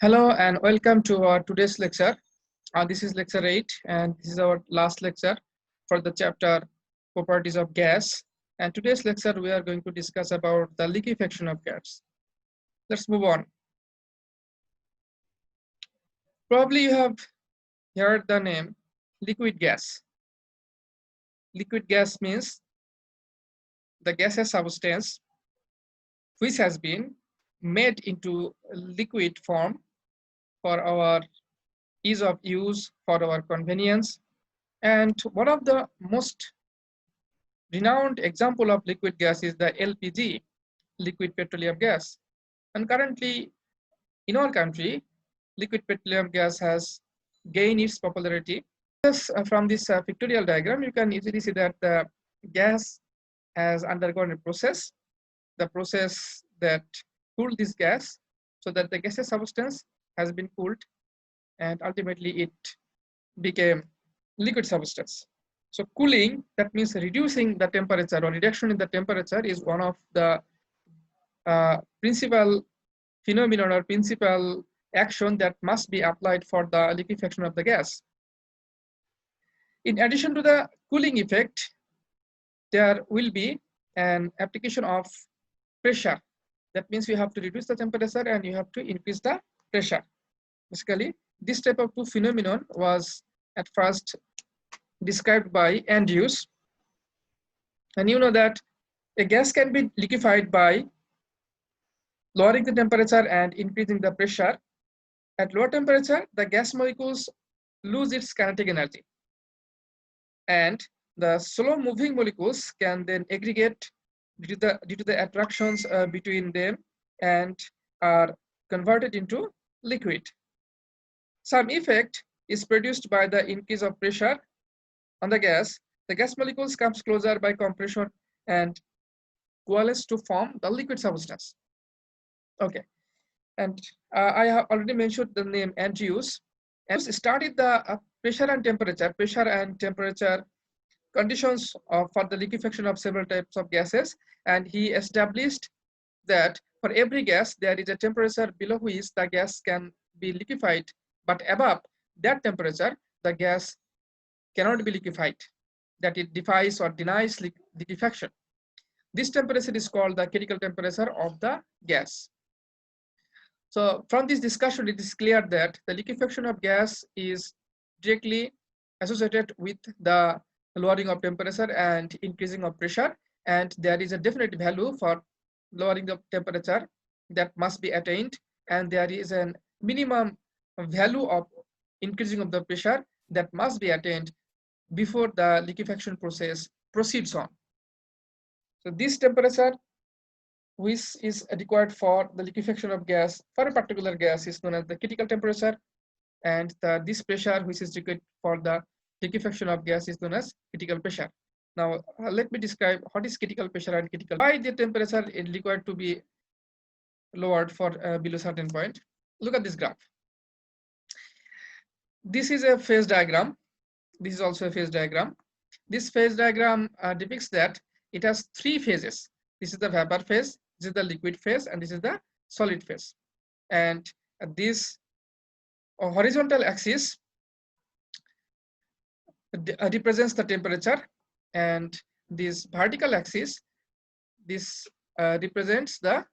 Hello and welcome to our today's lecture. This is lecture 8 and this is our last lecture for the chapter properties of gas. And today's lecture we are going to discuss about the liquefaction of gas. Let's move on. Probably you have heard the name liquid gas. Liquid gas means the gaseous substance which has been made into liquid form for our ease of use, for our convenience. And one of the most renowned example of liquid gas is the LPG, liquid petroleum gas. And currently in our country, liquid petroleum gas has gained its popularity. From this pictorial diagram, you can easily see that the gas has undergone a process, the process that cooled this gas so that the gaseous substance has been cooled and ultimately it became liquid substance. So cooling, that means reducing the temperature or reduction in the temperature, is one of the principal phenomenon or principal action that must be applied for the liquefaction of the gas. In addition to the cooling effect, there will be an application of pressure. That means you have to reduce the temperature and you have to increase the pressure. Basically, this type of two phenomenon was at first described by Andrews. And you know that a gas can be liquefied by lowering the temperature and increasing the pressure. At lower temperature, the gas molecules lose its kinetic energy. And the slow moving molecules can then aggregate due to the attractions between them and are converted into liquid. Some effect is produced by the increase of pressure on the gas. The gas molecules comes closer by compression and coalesce to form the liquid substance. Okay, and I have already mentioned the name Andrews. Andrews studied the pressure and temperature conditions for the liquefaction of several types of gases, and he established that for every gas there is a temperature below which the gas can be liquefied, but above that temperature the gas cannot be liquefied, that it defies or denies liquefaction. This temperature is called the critical temperature of the gas. So from this discussion, it is clear that the liquefaction of gas is directly associated with the lowering of temperature and increasing of pressure, and there is a definite value for lowering the temperature that must be attained, and there is a minimum value of increasing of the pressure that must be attained before the liquefaction process proceeds on. So this temperature which is required for the liquefaction of gas for a particular gas is known as the critical temperature, and this pressure which is required for the liquefaction of gas is known as critical pressure. Now let me describe what is critical pressure and critical. Why the temperature is required to be lowered for below certain point. Look at this graph. This is a phase diagram. This is also a phase diagram. This phase diagram depicts that it has three phases. This is the vapor phase, this is the liquid phase, and this is the solid phase. And this horizontal axis represents the temperature, and this vertical axis, this represents the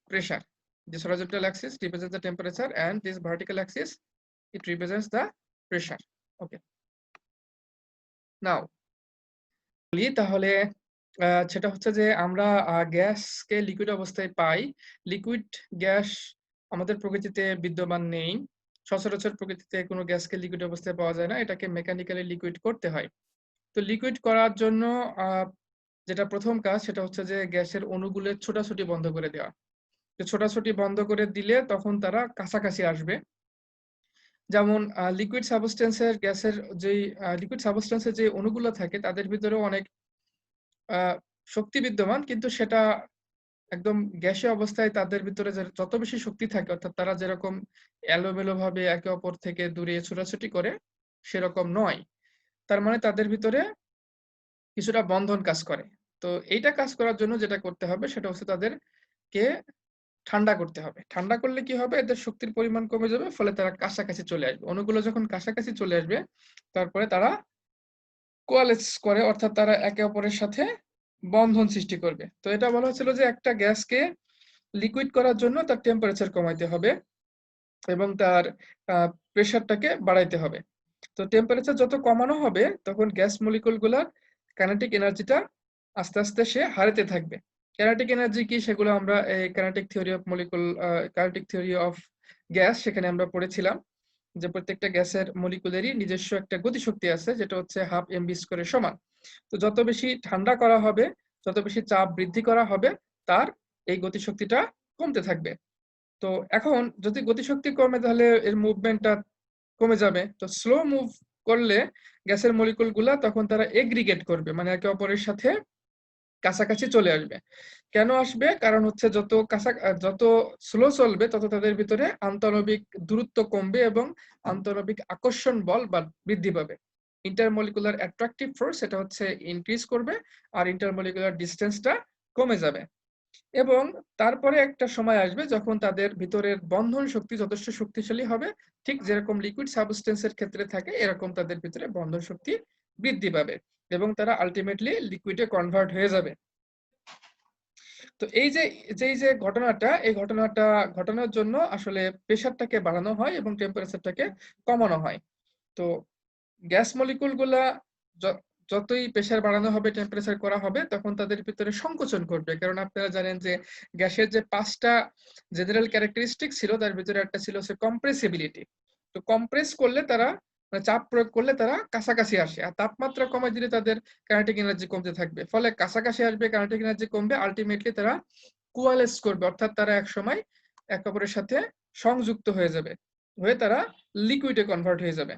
pressure. This horizontal axis represents the temperature, and this vertical axis, it represents the pressure. Okay. Now, তাহলে সেটা হচ্ছে যে আমরা গ্যাসকে liquid অবস্থায় পাই। Liquid gas আমাদের প্রকৃতিতে বিদ্যমান নেই। সচরাচর প্রকৃতিতে কোনো গ্যাসকে লিকুইড অবস্থায় পাওয়া যায় না, এটাকে মেকানিক্যালি লিকুইড করতে হয়। তো লিকুইড করার জন্য যেটা প্রথম কাজ সেটা হচ্ছে যে গ্যাসের অণুগুলোর ছোটাছুটি বন্ধ করে দেওয়া। তো ছোটাছুটি বন্ধ করে দিলে তখন তারা কাছাকাছি আসবে। যেমন লিকুইড সাবস্টেন্সের গ্যাসের যেই লিকুইড সাবস্টেন্সের যে অণুগুলো থাকে তাদের ভিতরেও অনেক শক্তি বিদ্যমান, কিন্তু সেটা একদম গ্যাসীয় অবস্থায় তাদের ভিতরে যত বেশি শক্তি থাকে, অর্থাৎ তারা যেরকম এলোমেলো ভাবে একে অপর থেকে দূরে ছোটাছুটি করে সেরকম নয়। তার মানে তাদের ভিতরে কিছুটা বন্ধন কাজ করে। তো এইটা কাজ করার জন্য যেটা করতে হবে সেটা হচ্ছে তাদেরকে ঠান্ডা করতে হবে। ঠান্ডা করলে কি হবে? এদের শক্তির পরিমাণ কমে যাবে, ফলে তারা কাছাকাছি চলে আসবে। অণুগুলো যখন কাছাকাছি চলে আসবে, তারপরে তারা কোয়ালেস করে, অর্থাৎ তারা একে অপরের সাথে বন্ধন সৃষ্টি করবে। তো এটা বলা হচ্ছিল যে একটা গ্যাসকে লিকুইড করার জন্য তার টেম্পারেচার কমাইতে হবে এবং তার প্রেশারটাকে বাড়াইতে হবে। তো টেম্পারেচার যত কমানো হবে, তখন গ্যাস মলিকুলগুলার কাইনেটিক এনার্জিটা আস্তে আস্তে সে হারাতে থাকবে। কাইনেটিক এনার্জি কি, সেগুলো আমরা এই kinetic theory of molecule, kinetic theory of gas, সেখানে আমরা পড়েছিলাম যে প্রত্যেকটা গ্যাসের মলিকুলেরই নিজস্ব একটা গতিশক্তি আছে, যেটা হচ্ছে 1/2 mv² সমান। তো যত বেশি ঠান্ডা করা হবে, যত বেশি চাপ বৃদ্ধি করা হবে, তার এই গতিশক্তিটা কমতে থাকবে। তো এখন যদি গতিশক্তি কমে, তাহলে এর মুভমেন্টটা কমে যাবে। তো স্লো মুভ করলে গ্যাসের মলিকুলগুলা তখন তারা এগ্রিগেট করবে, মানে একে অপরের সাথে কাছাকাছি চলে আসবে। কেন আসবে? কারণ হচ্ছে যত স্লো চলবে, তত তাদের ভিতরে আন্তঃনবিক দূরত্ব কমবে এবং আন্তঃনবিক আকর্ষণ বল বা বৃদ্ধি পাবে। ইন্টারমলিকুলার অ্যাট্রাকটিভ ফোর্স এটা হচ্ছে ইনক্রিজ করবে, আর ইন্টারমলিকুলার ডিসটেন্সটা কমে যাবে। এবং তারপরে একটা সময় আসবে যখন তাদের ভিতরের বন্ধন শক্তি যথেষ্ট শক্তিশালী হবে, ঠিক যেরকম লিকুইড সাবস্টেন্সের ক্ষেত্রে থাকে, এরকম তাদের ভিতরে বন্ধন শক্তি বৃদ্ধি পাবে এবং তারা আলটিমেটলি লিকুইডে কনভার্ট হয়ে যাবে। তো এই যে ঘটনাটা, এই ঘটনাটা ঘটানোর জন্য আসলে প্রেসারটাকে বাড়ানো হয় এবং টেম্পারেচারটাকে কমানো হয়। তো গ্যাস মলিকুলগুলা যতই প্রেসার বাড়ানো হবে, টেম্পারেচার করা হবে, তখন তাদের ভিতরে সংকোচন করবে। কারণ আপনারা জানেন যে গ্যাসের যে 5টা জেনারেল ক্যারেক্টারিস্টিক ছিল, তার ভিতরে একটা ছিল হচ্ছে কম্প্রেসিবিলিটি। তো কম্প্রেস করলে তারা, মানে চাপ প্রয়োগ করলে তারা কাছাকাছি আসে, আর তাপমাত্রা কমায় দিলে তাদের কাইনেটিক এনার্জি কমতে থাকবে। ফলে কাছাকাছি আসবে, কাইনেটিক এনার্জি কমবে, আলটিমেটলি তারা কোয়ালেস করবে, অর্থাৎ তারা একসময় একে অপরের সাথে সংযুক্ত হয়ে যাবে, হয়ে তারা লিকুইডে কনভার্ট হয়ে যাবে।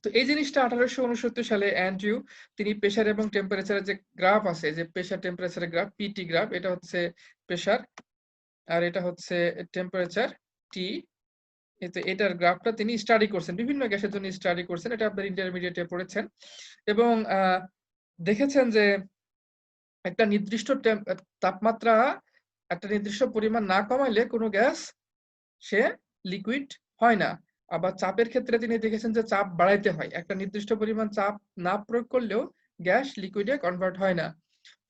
তো এই জিনিসটা 1869 সালে অ্যান্ড্রিউ, তিনি প্রেসার এবং টেম্পারেচারের যে গ্রাফ আছে, যে প্রেসার টেম্পারেচারের গ্রাফ, পিটি গ্রাফ, এটা হচ্ছে প্রেসার আর এটা হচ্ছে টেম্পারেচার টি, এটার গ্রাফটা তিনি স্টাডি করছেন, বিভিন্ন গ্যাসের জন্য স্টাডি করছেন, এটা আপনার ইন্টারমিডিয়েটে পড়েছেন। এবং দেখেছেন যে একটা নির্দিষ্ট তাপমাত্রা, একটা নির্দিষ্ট পরিমাণ না কমাইলে কোনো গ্যাস সে লিকুইড হয় না। আবার চাপের ক্ষেত্রে তিনি দেখেছেন যে চাপ বাড়াইতে হয়, একটা নির্দিষ্ট পরিমাণ চাপ না প্রয়োগ করলেও গ্যাস লিকুইডে কনভার্ট হয় না।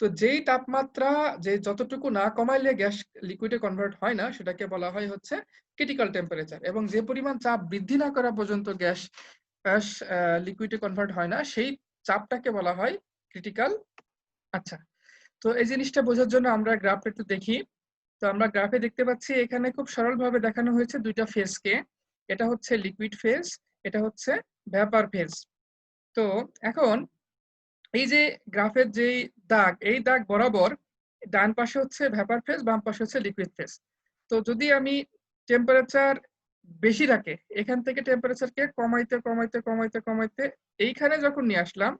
তো যেই তাপমাত্রা, যে যতটুকু না কমাইলে গ্যাস লিকুইডে কনভার্ট হয় না, সেটাকে বলা হয় হচ্ছে ক্রিটিক্যাল টেম্পারেচার। এবং যে পরিমাণ চাপ বৃদ্ধি না করা পর্যন্ত গ্যাস লিকুইডে কনভার্ট হয় না, সেই চাপটাকে বলা হয় ক্রিটিক্যাল। আচ্ছা, তো এই জিনিসটা বোঝার জন্য আমরা গ্রাফটা একটু দেখি। তো আমরা গ্রাফে দেখতে পাচ্ছি এখানে খুব সরলভাবে দেখানো হয়েছে দুইটা ফেজকে। এটা হচ্ছে লিকুইড ফেজ, এটা হচ্ছে ভ্যাপার ফেজ। তো এখন এই যে গ্রাফের যেই দাগ, এই দাগ বরাবর ডান পাশে হচ্ছে ভ্যাপার ফেজ, বাম পাশে হচ্ছে লিকুইড ফেজ। তো যদি আমি টেম্পারেচার বেশি রাখে, এখান থেকে টেম্পারেচারকে কমাইতে কমাইতে কমাইতে কমাইতে এইখানে যখন নিয়ে আসলাম,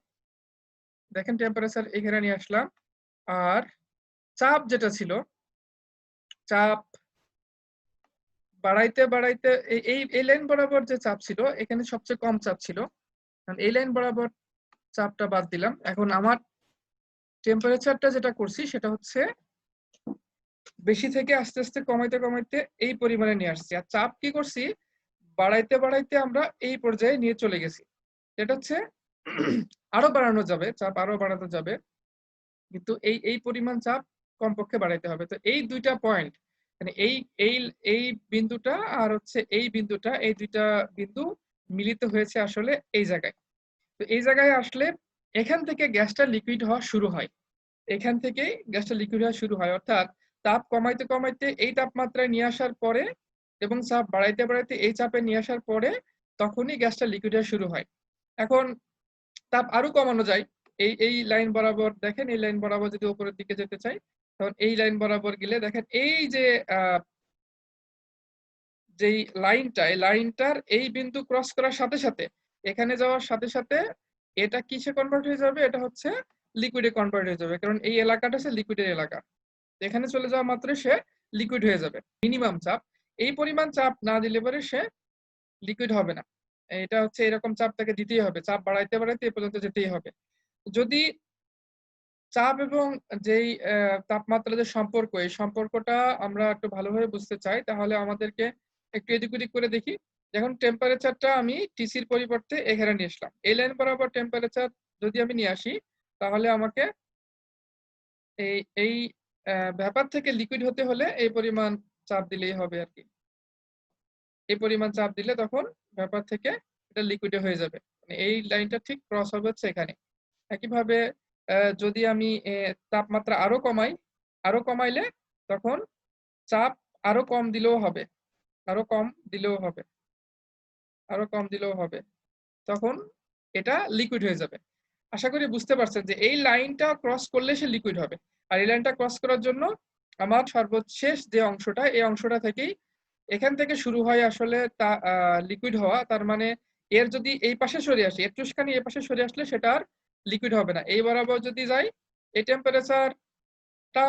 দেখেন টেম্পারেচার এখানে নিয়ে আসলাম, আর চাপ যেটা ছিল, চাপ বাড়াইতে বাড়াইতে এই লাইন বরাবর যে চাপ ছিল, এখানে সবচেয়ে কম চাপ ছিল, এই লাইন বরাবর চাপটা বাদ দিলাম। এখন আমার টেম্পারেচারটা যেটা করছি, সেটা হচ্ছে বেশি থেকে আস্তে আস্তে কমাইতে কমাইতে এই পরিমাণে নিয়ে আসছি, আর চাপ কি করছি, বাড়াইতে বাড়াইতে আমরা এই পর্যায়ে নিয়ে চলে গেছি। এটা হচ্ছে আরো বাড়ানো যাবে, চাপ আরো বাড়ানো যাবে, কিন্তু এই পরিমাণ চাপ কমপক্ষে বাড়াইতে হবে। তো এই দুইটা পয়েন্ট, মানে এই এই এই বিন্দুটা আর হচ্ছে এই বিন্দুটা, এই দুইটা বিন্দু মিলিত হয়েছে আসলে এই জায়গায়। তো এই জায়গায় আসলে এখান থেকে গ্যাসটা লিকুইড হওয়া শুরু হয়, এখান থেকেই গ্যাসটা লিকুইড হওয়া শুরু হয়, অর্থাৎ তাপ কমাইতে কমাইতে এই তাপমাত্রায় নিয়ে আসার পরে এবং চাপ বাড়াইতে বাড়াইতে এই চাপে নিয়ে আসার পরে তখনই গ্যাসটা লিকুইড হওয়া শুরু হয়। এখন তাপ আরো কমানো যায়, এই লাইন বরাবর দেখেন, এই লাইন বরাবর যদি উপরের দিকে যেতে চাই, তখন এই লাইন বরাবর গেলে দেখেন এই যে যেই লাইনটা, এই লাইনটার এই বিন্দু ক্রস করার সাথে সাথে, এখানে যাওয়ার সাথে সাথে এটা কিসে কনভার্ট হয়ে যাবে, এটা হচ্ছে লিকুইডে কনভার্ট হয়ে যাবে, কারণ এই এলাকাটা হচ্ছে লিকুইডের এলাকা। এখানে চলে যাওয়া মাত্র সে লিকুইড হয়ে যাবে। মিনিমাম চাপ, এই পরিমাণ চাপ না দিলে পরে সে লিকুইড হবে না, এটা হচ্ছে এরকম চাপ তাকে দিতেই হবে, চাপ বাড়াইতে বাড়াইতে এ পর্যন্ত যেতেই হবে। যদি চাপ এবং যেই তাপমাত্রার যে সম্পর্ক, এই সম্পর্কটা আমরা একটু ভালোভাবে বুঝতে চাই, তাহলে আমাদেরকে একটু এদিক ওদিক করে দেখি। এখন টেম্পারেচারটা আমি টিসির পরিবর্তে এখানে নিয়ে আসলাম। এই লাইন বরাবর টেম্পারেচার যদি আমি নিয়ে আসি, তাহলে আমাকে এই ব্যাপার থেকে লিকুইড হতে হলে এই পরিমাণ চাপ দিলেই হবে আর কি। এই পরিমাণ চাপ দিলে তখন ব্যাপার থেকে এটা লিকুইডে হয়ে যাবে। মানে এই লাইনটা ঠিক ক্রস হবে হচ্ছে এখানে। একইভাবে যদি আমি তাপমাত্রা আরো কমাই, আরো কমাইলে তখন চাপ আরো কম দিলেও হবে, আরো কম দিলেও হবে, আরো কম দিলেও হবে, তখন এটা লিকুইড হয়ে যাবে। আশা করি বুঝতে পারছেন যে এই লাইনটা ক্রস করলে সে লিকুইড হবে। আর এই লাইনটা ক্রস করার জন্য আমার সর্বশেষ যে অংশটা, এই অংশটা থেকেই এখান থেকে শুরু হয় আসলে তা লিকুইড হওয়া। তার মানে এর যদি এই পাশে সরে আসে, একটুখানি এই পাশে সরে আসলে সেটা আর লিকুইড হবে না। এই বরাবর যদি যাই, এই টেম্পারেচারটা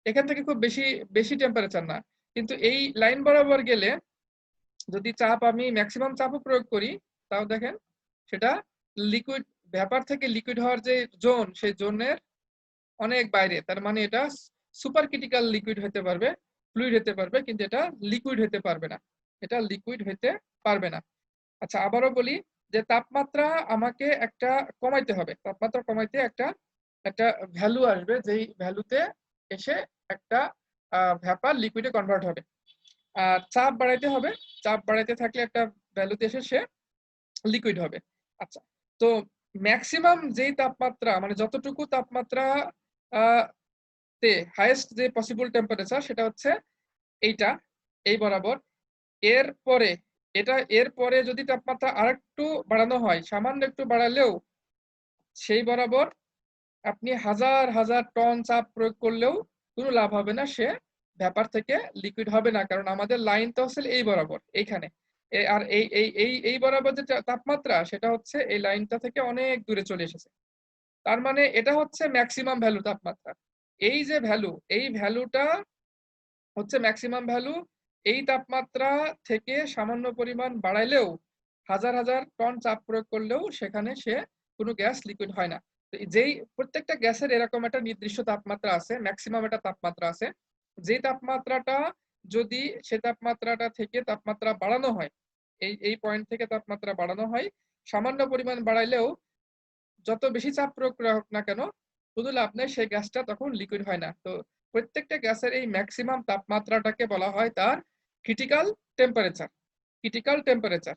এখান থেকে খুব বেশি বেশি টেম্পারেচার না, কিন্তু এই লাইন বরাবর গেলে যদি চাপ আমি ম্যাক্সিমাম চাপও প্রয়োগ করি, তাও দেখেন সেটা লিকুইড, ভ্যাপার থেকে লিকুইড হওয়ার যে জোন, সেই জোনের অনেক বাইরে। তার মানে এটা সুপার ক্রিটিক্যাল লিকুইড হতে পারবে, ফ্লুইড হতে পারবে, কিন্তু এটা লিকুইড হতে পারবে না, এটা লিকুইড হতে পারবে না। আচ্ছা, আবারও বলি যে তাপমাত্রা আমাকে একটা কমাইতে হবে, তাপমাত্রা কমাইতে একটা একটা ভ্যালু আসবে, যেই ভ্যালুতে এসে একটা ভ্যাপার লিকুইডে কনভার্ট হবে। আর চাপ বাড়াইতে হবে, চাপ বাড়াইতে থাকলে একটা ভ্যালুতে এসে সে লিকুইড হবে। আচ্ছা, তো ম্যাক্সিমাম যেই তাপমাত্রা, মানে যতটুকু তাপমাত্রা তে হাইয়েস্ট যে পসিবল টেম্পারেচার, সেটা হচ্ছে এইটা, এই বরাবর। এর পরে এর পরে যদি তাপমাত্রা আরেকটু বাড়ানো হয়, সামান্য একটু বাড়ালেও সেই বরাবর আপনি হাজার হাজার টন চাপ প্রয়োগ করলেও কোনো লাভ হবে না, সে ভ্যাপার থেকে লিকুইড হবে না। কারণ আমাদের লাইন তো হচ্ছে এই বরাবর, এইখানে। আর এই বরাবর যে তাপমাত্রা, সেটা হচ্ছে এই লাইনটা থেকে অনেক দূরে চলে এসেছে। তার মানে এটা হচ্ছে ম্যাক্সিমাম ভ্যালু তাপমাত্রা। এই যে ভ্যালু, এই ভ্যালুটা হচ্ছে ম্যাক্সিমাম ভ্যালু। এই তাপমাত্রা থেকে সামান্য পরিমাণ বাড়াইলেও, হাজার হাজার টন চাপ প্রয়োগ করলেও সেখানে সে কোনো গ্যাস লিকুইড হয় না। তো যেই প্রত্যেকটা গ্যাসের এরকম একটা নির্দিষ্ট তাপমাত্রা আছে, ম্যাক্সিমাম একটা তাপমাত্রা আছে। যে তাপমাত্রাটা যদি সে তাপমাত্রাটা থেকে তাপমাত্রা বাড়ানো হয়, এই পয়েন্ট থেকে তাপমাত্রা বাড়ানো হয়, সামান্য পরিমাণ বাড়াইলেও যত বেশি চাপ প্রয়োগ করা হোক না কেন, কোনো লাভ নেই, সেই গ্যাসটা তখন লিকুইড হয় না। তো প্রত্যেকটা গ্যাসের এই ম্যাক্সিমাম তাপমাত্রাটাকে বলা হয় তার ক্রিটিক্যাল টেম্পারেচার। ক্রিটিক্যাল টেম্পারেচার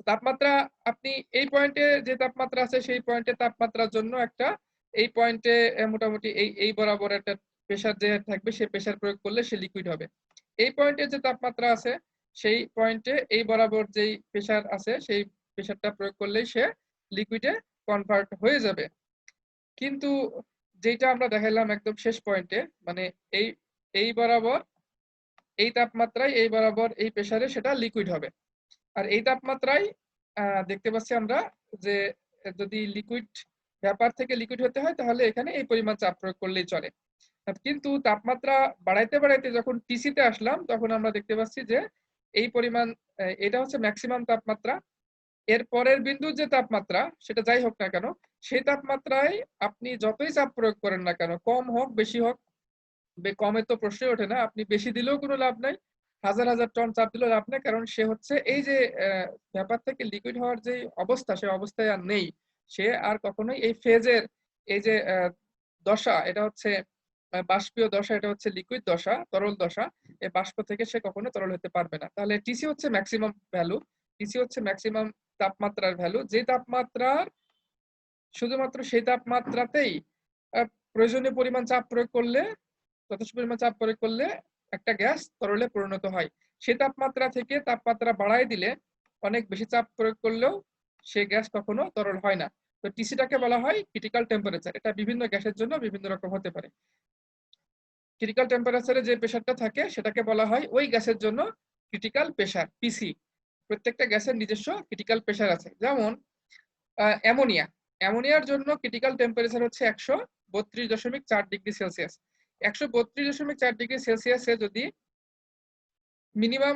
তাপমাত্রা, আপনি এই পয়েন্টে যে তাপমাত্রা আছে, সেই পয়েন্টে তাপমাত্রার জন্য একটা, এই পয়েন্টে মোটামুটি এই বরাবর একটা প্রেসার যে থাকবে, সে প্রেসার প্রয়োগ করলে সে লিকুইড হবে। এই পয়েন্টে যে তাপমাত্রা আছে, সেই পয়েন্টে এই বরাবর যেই প্রেসার আছে, সেই প্রেসারটা প্রয়োগ করলেই সে লিকুইডে কনভার্ট হয়ে যাবে। কিন্তু যেটা আমরা দেখাইলাম একদম শেষ পয়েন্টে, মানে এই এই বরাবর এই তাপমাত্রায়, এই বরাবর এই প্রেসারে সেটা লিকুইড হবে। আর এই তাপমাত্রায় দেখতে পাচ্ছি আমরা যে যদি লিকুইড, ভ্যাপার থেকে লিকুইড হতে হয়, তাহলে এখানে এই পরিমাণ চাপ প্রয়োগ করলেই চলে। কিন্তু তাপমাত্রা বাড়াইতে বাড়াইতে যখন টিসিতে আসলাম, তখন আমরা দেখতে পাচ্ছি যে এই পরিমাণ, এটা হচ্ছে ম্যাক্সিমাম তাপমাত্রা। এর পরের বিন্দুর যে তাপমাত্রা, সেটা যাই হোক না কেন, সেই তাপমাত্রায় আপনি যতই চাপ প্রয়োগ করেন না কেন, কম হোক বেশি হোক, কমের তো প্রশ্নই ওঠে না, আপনি বেশি দিলেও কোনো লাভ নাই, হাজার হাজার টন চাপ দিলেও লাভ নেই। কারণ সে হচ্ছে এই যে ব্যাপার থেকে লিকুইড হওয়ার যে অবস্থা, সে অবস্থায় আর নেই। সে আর কখনোই এই ফেজের এই যে দশা, এটা হচ্ছে বাষ্পীয় দশা, এটা হচ্ছে লিকুইড দশা, তরল দশা। এই বাষ্প থেকে সে কখনো তরল হতে পারবে না। তাহলে টিসি হচ্ছে ম্যাক্সিমাম ভ্যালু, টিসি হচ্ছে ম্যাক্সিমাম তাপমাত্রার ভ্যালু। যে তাপমাত্রার শুধুমাত্র সেই তাপমাত্রাতেই প্রয়োজনীয় পরিমাণ চাপ প্রয়োগ করলে, যথেষ্ট পরিমাণ চাপ প্রয়োগ করলে একটা গ্যাস তরলে পরিণত হয়। সে তাপমাত্রা থেকে তাপমাত্রা বাড়ায় দিলে, অনেক বেশি চাপ প্রয়োগ করলেও সে গ্যাস কখনো তরল হয় না। তো টিসিটাকে বলা হয় ক্রিটিক্যাল টেম্পারেচার। এটা বিভিন্ন গ্যাসের জন্য বিভিন্ন রকম হতে পারে। ক্রিটিক্যাল টেম্পারেচারে যে প্রেসারটা থাকে, সেটাকে বলা হয় ওই গ্যাসের জন্য ক্রিটিক্যাল প্রেসার, পিসি। প্রত্যেকটা গ্যাসের নিজস্ব ক্রিটিক্যাল প্রেসার আছে। যেমন অ্যামোনিয়া, অ্যামোনিয়ার জন্য ক্রিটিক্যাল টেম্পারেচার হচ্ছে 132.4 ডিগ্রি সেলসিয়াস। 132.4 ডিগ্রি সেলসিয়াসে যদি মিনিমাম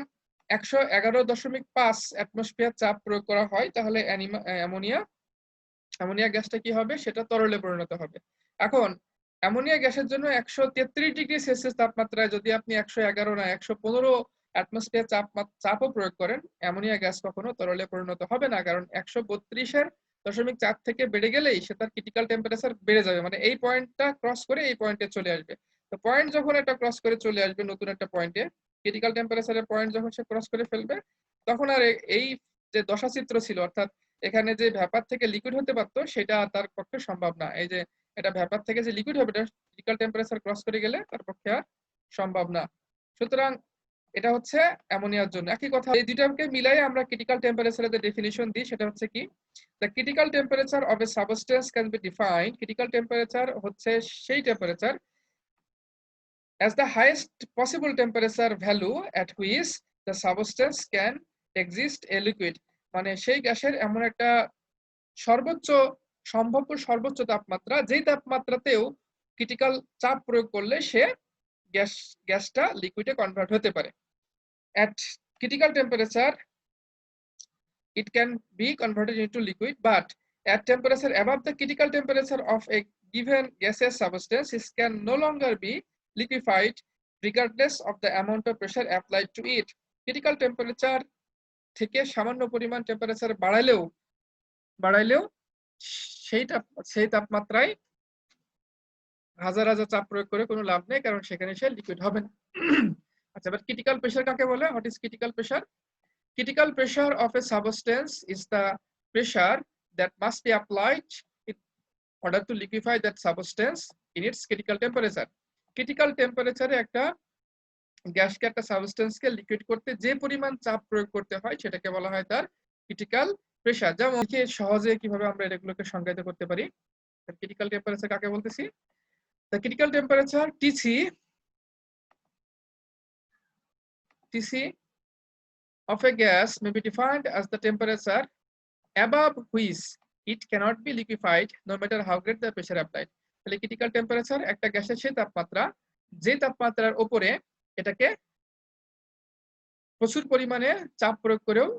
111.5 অ্যাটমসফিয়ার চাপ প্রয়োগ করা হয়, তাহলে অ্যামোনিয়া গ্যাসটা কি হবে, সেটা তরলে পরিণত হবে। এখন অ্যামোনিয়া গ্যাসের জন্য 133 ডিগ্রি সেলসিয়াস তাপমাত্রায় যদি আপনি 111 না 115 অ্যাটমসফিয়ার চাপও প্রয়োগ করেন, অ্যামোনিয়া গ্যাস কখনো তরলে পরিণত হবে না, কারণ 132.4 থেকে বেড়ে গেলেই সে তার ক্রিটিক্যাল টেম্পারেচার বেড়ে যাবে, মানে এই পয়েন্টটা ক্রস করে এই পয়েন্টে চলে আসবে। তো পয়েন্ট যখন এটা ক্রস করে চলে আসবে নতুন একটা পয়েন্টে, ক্রিটিক্যাল টেম্পারেচারের পয়েন্ট যখন সে ক্রস করে ফেলবে, তখন আর এই যে দশাচিত্র ছিল, অর্থাৎ এখানে যে ভ্যাপার থেকে লিকুইড হতে পারতো সেটা তার পক্ষে সম্ভব না। এই যে এটা ভ্যাপার থেকে যে লিকুইড হবে এটা ক্রিটিক্যাল টেম্পারেচার ক্রস করে গেলে তার পক্ষে আর সম্ভব না। সুতরাং এটা হচ্ছে অ্যামোনিয়ার জন্য। একই কথা, এই দুটাকে মিলাই আমরা ক্রিটিক্যাল টেম্পারেচারের যে ডেফিনিশন দিই সেটা হচ্ছে কি, the critical temperature of A substance can be defined, critical temperature হচ্ছে সেই temperature as the highest possible temperature value at which the substance can exist a liquid, মানে সেই গ্যাসের এমন একটা সর্বোচ্চ সম্ভাব্য সর্বোচ্চ তাপমাত্রা যেই তাপমাত্রাতেও ক্রিটিক্যাল চাপ প্রয়োগ করলে সে গ্যাসটা লিকুইডে কনভার্ট হতে পারে। at critical temperature it can be converted into liquid, but at temperature above the critical temperature of a given gaseous substance it can no longer be liquefied regardless of the amount of pressure applied to it. Critical temperature থেকে সামান্য পরিমাণ temperature বাড়াইলেও সেই তাপমাত্রায় হাজার হাজার চাপ প্রয়োগ করে কোনো লাভ নেই, কারণ সেখানে সে লিকুইড হবে না। আচ্ছা, এবার ক্রিটিক্যাল প্রেসার কাকে বলে? What is critical pressure? Critical pressure of a substance is the pressure that must be applied in order to liquefy that substance in its critical temperature. Critical temperature একটা গ্যাসকে একটা সাবস্টেন্সকে liquid করতে যে পরিমাণ চাপ প্রয়োগ করতে হয় সেটাকে বলা হয় তার ক্রিটিক্যাল প্রেসার। যেমন সহজে কিভাবে আমরা এগুলোকে সংজ্ঞায়িত করতে পারি, ক্রিটিক্যাল টেম্পারেচার কাকে বলতেছি? The critical temperature TC of a gas may be defined as the temperature above which it cannot be liquefied no matter how great the pressure applied. তাহলে ক্রিটিক্যাল টেম্পারেচার একটা গ্যাসের সেই তাপমাত্রা যে তাপমাত্রার উপরে এটাকে প্রচুর পরিমাণে চাপ প্রয়োগ করেও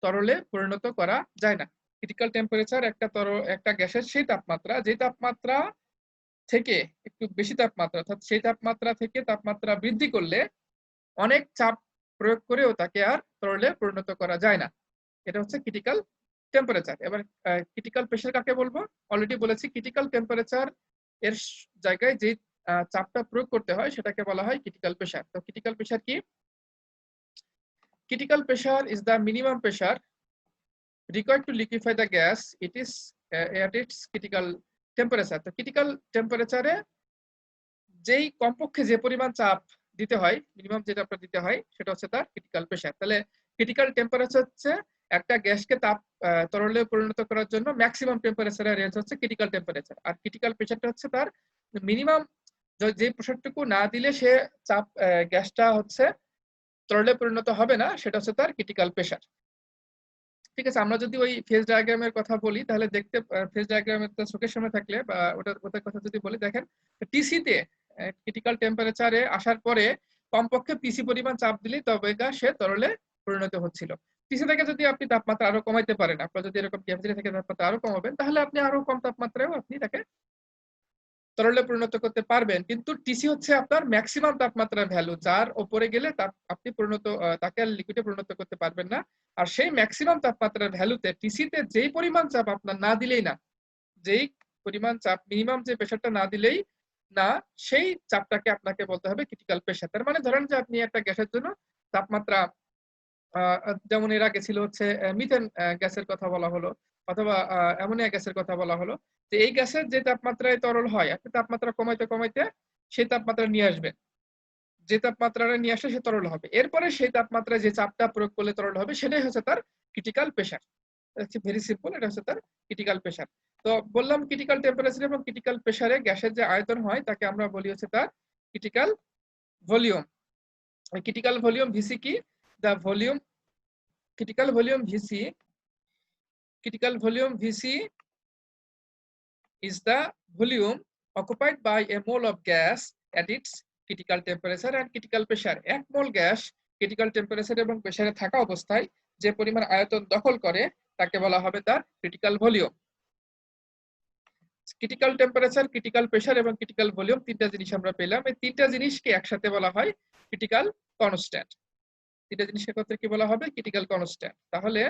তরলে পরিণত করা যায় না। ক্রিটিক্যাল টেম্পারেচার একটা গ্যাসের সেই তাপমাত্রা যে তাপমাত্রা থেকে একটু বেশি তাপমাত্রা, অর্থাৎ সেই তাপমাত্রা থেকে তাপমাত্রা বৃদ্ধি করলে অনেক চাপ প্রয়োগ করেও তাকে আর তরলে পরিণত করা যায় না। এটা হচ্ছে ক্রিটিক্যাল টেম্পারেচার। এবার ক্রিটিক্যাল প্রেসার কাকে বলবো? অলরেডি বলেছি, ক্রিটিক্যাল টেম্পারেচার এর জায়গায় যে চাপটা প্রয়োগ করতে হয় সেটাকে বলা হয় ক্রিটিক্যাল প্রেসার। তো ক্রিটিক্যাল প্রেসার কি? Critical pressure is the minimum pressure required to liquefy the gas it is at its critical temperature. তো ক্রিটিক্যাল টেম্পারেচারে যেই কমপক্ষে যে পরিমাণ চাপ দিতে হয়, মিনিমাম যেটা আপনার দিতে হয় সেটা হচ্ছে তার ক্রিটিক্যাল প্রেসার। তাহলে ক্রিটিক্যাল টেম্পারেচার হচ্ছে একটা গ্যাসকে তরলে পরিণত করার জন্য ম্যাক্সিমাম টেম্পারেচারের রেঞ্জ হচ্ছে ক্রিটিক্যাল টেম্পারেচার, আর ক্রিটিক্যাল প্রেসারটা হচ্ছে তার মিনিমাম, যে প্রেসারটুকু না দিলে সে গ্যাসটা হচ্ছে তরলে পরিণত হবে না, সেটা হচ্ছে তার ক্রিটিক্যাল প্রেসার। ঠিক আছে, আমরা যদি ওই ফেজ ডায়াগ্রামের কথা বলি তাহলে দেখতে, ফেজ ডায়াগ্রামের চোখের সামনে থাকলে বা ওটার কথা যদি বলি, দেখেন টিসি তে ক্রিটিক্যাল টেম্পারেচারে আসার পরে কমপক্ষে পিসি পরিমাণ চাপ দিলে তবে সে তরলে পরিণত হচ্ছিল। টিসি থেকে যদি আপনি তাপমাত্রা আরো কমাইতে পারেন, আপনার যদি এরকম ক্যাপাসিটি থেকে তাপমাত্রা আরো কমাবেন, তাহলে আপনি আরো কম তাপমাত্রায়ও আপনি তাকে তরলে পরিণত করতে পারবেন। কিন্তু টিসি হচ্ছে আপনার ম্যাক্সিমাম তাপমাত্রার ভ্যালু, যার উপরে গেলে আপনি তাকে আর লিকুইডে পরিণত করতে পারবেন না। আর সেই ম্যাক্সিমাম তাপমাত্রার ভ্যালুতে টিসিতে যেই পরিমাণ চাপ আপনার না দিলেই না, যেই পরিমাণ চাপ মিনিমাম যে প্রেসারটা না দিলেই না, সেই চাপটাকে আপনাকে বলতে হবে ক্রিটিক্যাল প্রেসার। তার মানে ধরেন যে আপনি একটা গ্যাসের জন্য তাপমাত্রা, যেমন এর আগে ছিল হচ্ছে মিথেন গ্যাসের কথা বলা হলো অথবা অ্যামোনিয়া গ্যাসের কথা বলা হলো, যে এই গ্যাসের যে তাপমাত্রায় তরল হয় আপনি তাপমাত্রা কমাইতে কমাইতে সেই তাপমাত্রা নিয়ে আসবেন, যে তাপমাত্রাটা নিয়ে আসলে সে তরল হবে, এরপরে সেই তাপমাত্রায় যে চাপটা প্রয়োগ করলে তরল হবে সেটাই হচ্ছে তার ক্রিটিক্যাল প্রেসার। ভেরি সিম্পল, এটা হচ্ছে তার ক্রিটিক্যাল প্রেসার। তো বললাম ক্রিটিক্যাল টেম্পারেচার এবং ক্রিটিক্যাল প্রেসারে গ্যাসের যে আয়তন হয় তাকে আমরা বলি হচ্ছে তার critical volume. Critical volume VC কি? The volume critical volume Vc is the volume occupied by a mole of gas at its critical temperature and critical pressure. এক মোল গ্যাস ক্রিটিক্যাল টেম্পারেচার এবং প্রেসারে থাকা অবস্থায় যে পরিমাণ আয়তন দখল করে তাকে বলা হবে তার critical volume. Critical temperature, critical pressure এবং ক্রিটিক্যাল ভলিউম, তিনটা জিনিস আমরা পেলাম। এই তিনটা জিনিসকে একসাথে বলা হয় ক্রিটিক্যাল কনস্ট্যান্ট। তিনটা জিনিস একত্রে কি বলা হবে? Critical constant. তাহলে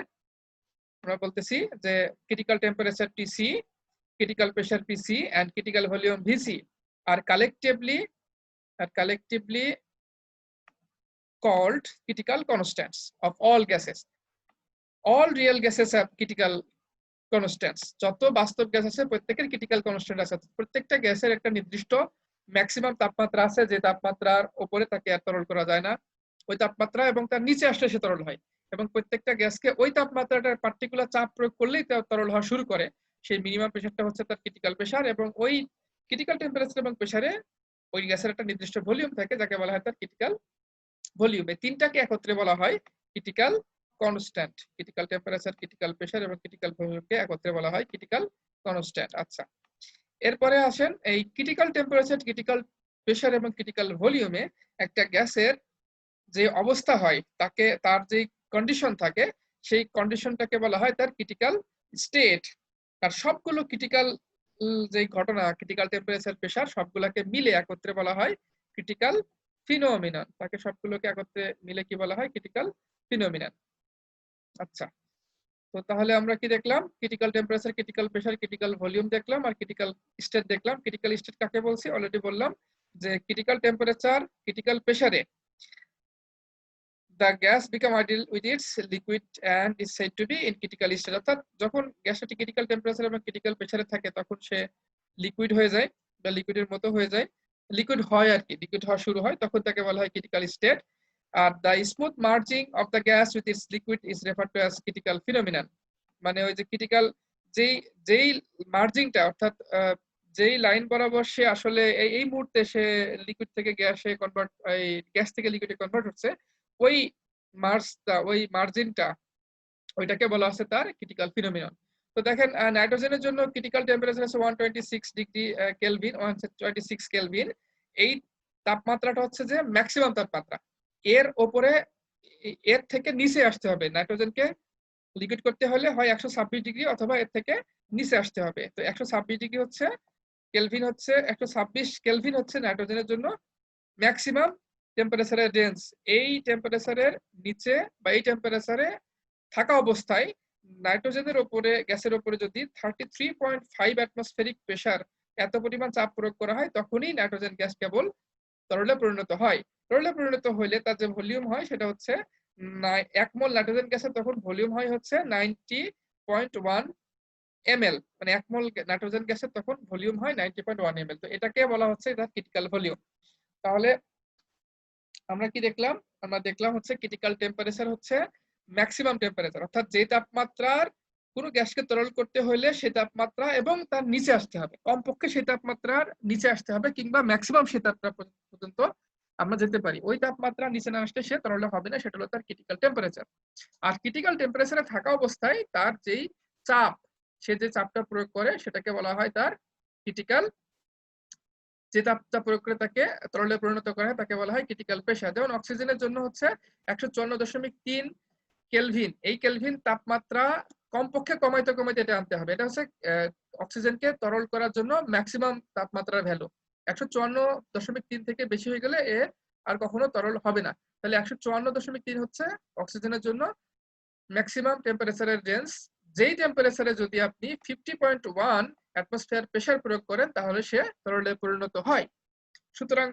আমরা বলতেছি যে critical temperature TC, critical pressure PC and critical volume VC are collectively called critical constants of all gases. All real gases have critical constants. যত বাস্তব গ্যাস আছে প্রত্যেকের ক্রিটিক্যাল কনস্ট্যান্ট আছে। প্রত্যেকটা গ্যাসের একটা নির্দিষ্ট ম্যাক্সিমাম তাপমাত্রা আছে, যে তাপমাত্রার উপরে তাকে আর তরল করা যায় না। ওই তাপমাত্রা এবং তার নিচে আসলে সে তরল হয়, এবং প্রত্যেকটা গ্যাসকে ওই তাপমাত্রাটার পার্টিকুলার চাপ প্রয়োগ করলেই তরল হওয়া শুরু করে। সেই মিনিমাম প্রেসারটা হচ্ছে তার ক্রিটিক্যাল প্রেসার, এবং ওই ক্রিটিক্যাল টেম্পারেচার এবং প্রেসারে ওই গ্যাসের একটা নির্দিষ্ট ভলিউম থাকে যাকে বলা হয় তার ক্রিটিক্যাল ভলিউম। এই তিনটাকে একত্রে বলা হয় critical constant. Critical temperature, critical pressure এবং ক্রিটিক্যাল ভলিউমকে একত্রে বলা হয় ক্রিটিক্যাল কনস্ট্যান্ট। আচ্ছা, এরপরে আসেন এই ক্রিটিক্যাল টেম্পারেচার, ক্রিটিক্যাল প্রেসার এবং ক্রিটিক্যাল ভলিউমে একটা গ্যাসের যে অবস্থা হয়, তাকে তার যে কন্ডিশন থাকে সেই কন্ডিশনটাকে বলা হয় তার ক্রিটিক্যাল স্টেট। আর সবগুলো ক্রিটিক্যাল যে ঘটনা, ক্রিটিক্যাল টেম্পারেচার, প্রেসার সবগুলোকে মিলে একত্রে বলা হয় ক্রিটিক্যাল ফিনোমিনন। তাকে সবগুলোকে একত্রে মিলে কি বলা হয়? Critical phenomenon. আচ্ছা, তো তাহলে আমরা কি দেখলাম? Critical temperature, critical pressure, critical volume দেখলাম, আর ক্রিটিক্যাল স্টেট দেখলাম। ক্রিটিক্যাল স্টেট কাকে বলছি অলরেডি বললাম, যে ক্রিটিক্যাল টেম্পারেচার, ক্রিটিক্যাল প্রেসারে the gas become ideal with its liquid and is said to be in critical state। অর্থাৎ যখন গ্যাসটি ক্রিটিক্যাল টেম্পারেচার এবং ক্রিটিক্যাল প্রেসারে থাকে তখন সে লিকুইড হয়ে যায় বা লিকুইডের মতো হয়ে যায়, লিকুইড হয় আর কি, লিকুইড হওয়া শুরু হয়, তখন তাকে বলা হয় ক্রিটিক্যাল স্টেট। আর the smooth merging of the gas with its liquid is referred to as critical phenomenon। মানে ওই যে ক্রিটিক্যাল যেই মার্জিংটা, অর্থাৎ যেই লাইন বরাবর সে আসলে এই মুহূর্তে সে লিকুইড থেকে গ্যাসে কনভার্ট, এই গ্যাস থেকে লিকুইডে কনভার্ট হচ্ছে, ওই ওই মার্জিনটা, ওইটাকে বলা আছে তার ক্রিটিক্যাল ফিনোমিনন। তো দেখেন নাইট্রোজেনের জন্য ক্রিটিক্যাল টেম্পারেচার আছে 126 ডিগ্রি কেলভিন, 126 কেলভিন। এই তাপমাত্রাটা হচ্ছে যে ম্যাক্সিমাম তাপমাত্রা। এর উপরে, এর থেকে নিচে আসতে হবে নাইট্রোজেনকে লিকুইড করতে হলে, হয় 126 ডিগ্রি অথবা এর থেকে নিচে আসতে হবে। তো 126 ডিগ্রি হচ্ছে কেলভিন, হচ্ছে 126 কেলভিন হচ্ছে নাইট্রোজেনের জন্য ম্যাক্সিমাম টেম্পারেচারের রেঞ্জ। এই টেম্পারেচারের নিচে বা এই টেম্পারেচারে থাকা অবস্থায় নাইট্রোজেনের উপরে, গ্যাসের উপরে যদি 33.5 অ্যাটমসফেরিক প্রেসার, এত পরিমাণ চাপ প্রয়োগ করা হয়, তখনই নাইট্রোজেন গ্যাস কেবল তরলে পরিণত হয়। তরলে পরিণত হইলে তার যে ভলিউম হয় সেটা হচ্ছে 1 মোল নাইট্রোজেন গ্যাসের তখন ভলিউম হয় হচ্ছে 90.1 ml। মানে 1 মোল নাইট্রোজেন গ্যাসের তখন ভলিউম হয় 90.1 ml। তো এটাকে বলা হচ্ছে এটা ক্রিটিক্যাল ভলিউম। তাহলে আমরা কি দেখলাম? আমরা দেখলাম হচ্ছে ক্রিটিক্যাল টেম্পারেচার হচ্ছে ম্যাক্সিমাম টেম্পারেচার, অর্থাৎ যে তাপমাত্রার কোনো গ্যাসকে তরল করতে হলে সেই তাপমাত্রা এবং তার নিচে আসতে হবে, কমপক্ষে সেই তাপমাত্রার নিচে আসতে হবে, কিংবা ম্যাক্সিমাম সেই তাপমাত্রা পর্যন্ত আমরা যেতে পারি। ওই তাপমাত্রা নিচে না আসলে সে তরলে হবে না, সেটা হলো তার ক্রিটিক্যাল টেম্পারেচার। আর ক্রিটিক্যাল টেম্পারেচারে থাকা অবস্থায় তার যেই চাপ, সে যে চাপটা প্রয়োগ করে সেটাকে বলা হয় তার ক্রিটিক্যাল, যে তাপটা প্রয়োগ করে তাকে তরলে পরিণত করা হয় তাকে বলা হয় ক্রিটিক্যাল প্রেসার। যেমন অক্সিজেনের জন্য হচ্ছে 154.3 কেলভিন। এই কেলভিন তাপমাত্রা কমপক্ষে কমাইতে কমাইতে এটা আনতে হবে। এটা হচ্ছে অক্সিজেনকে তরল করার জন্য ম্যাক্সিমাম তাপমাত্রার ভ্যালু। 154.3 থেকে বেশি হয়ে গেলে এ আর কখনো তরল হবে না। তাহলে 154.3 হচ্ছে অক্সিজেনের জন্য ম্যাক্সিমাম টেম্পারেচারের রেঞ্জ। যেই টেম্পারেচারে যদি আপনি 50.1 অ্যাটমসফিয়ার প্রেসার প্রয়োগ করেন তাহলে সে তরলে পরিণত হয়। সুতরাং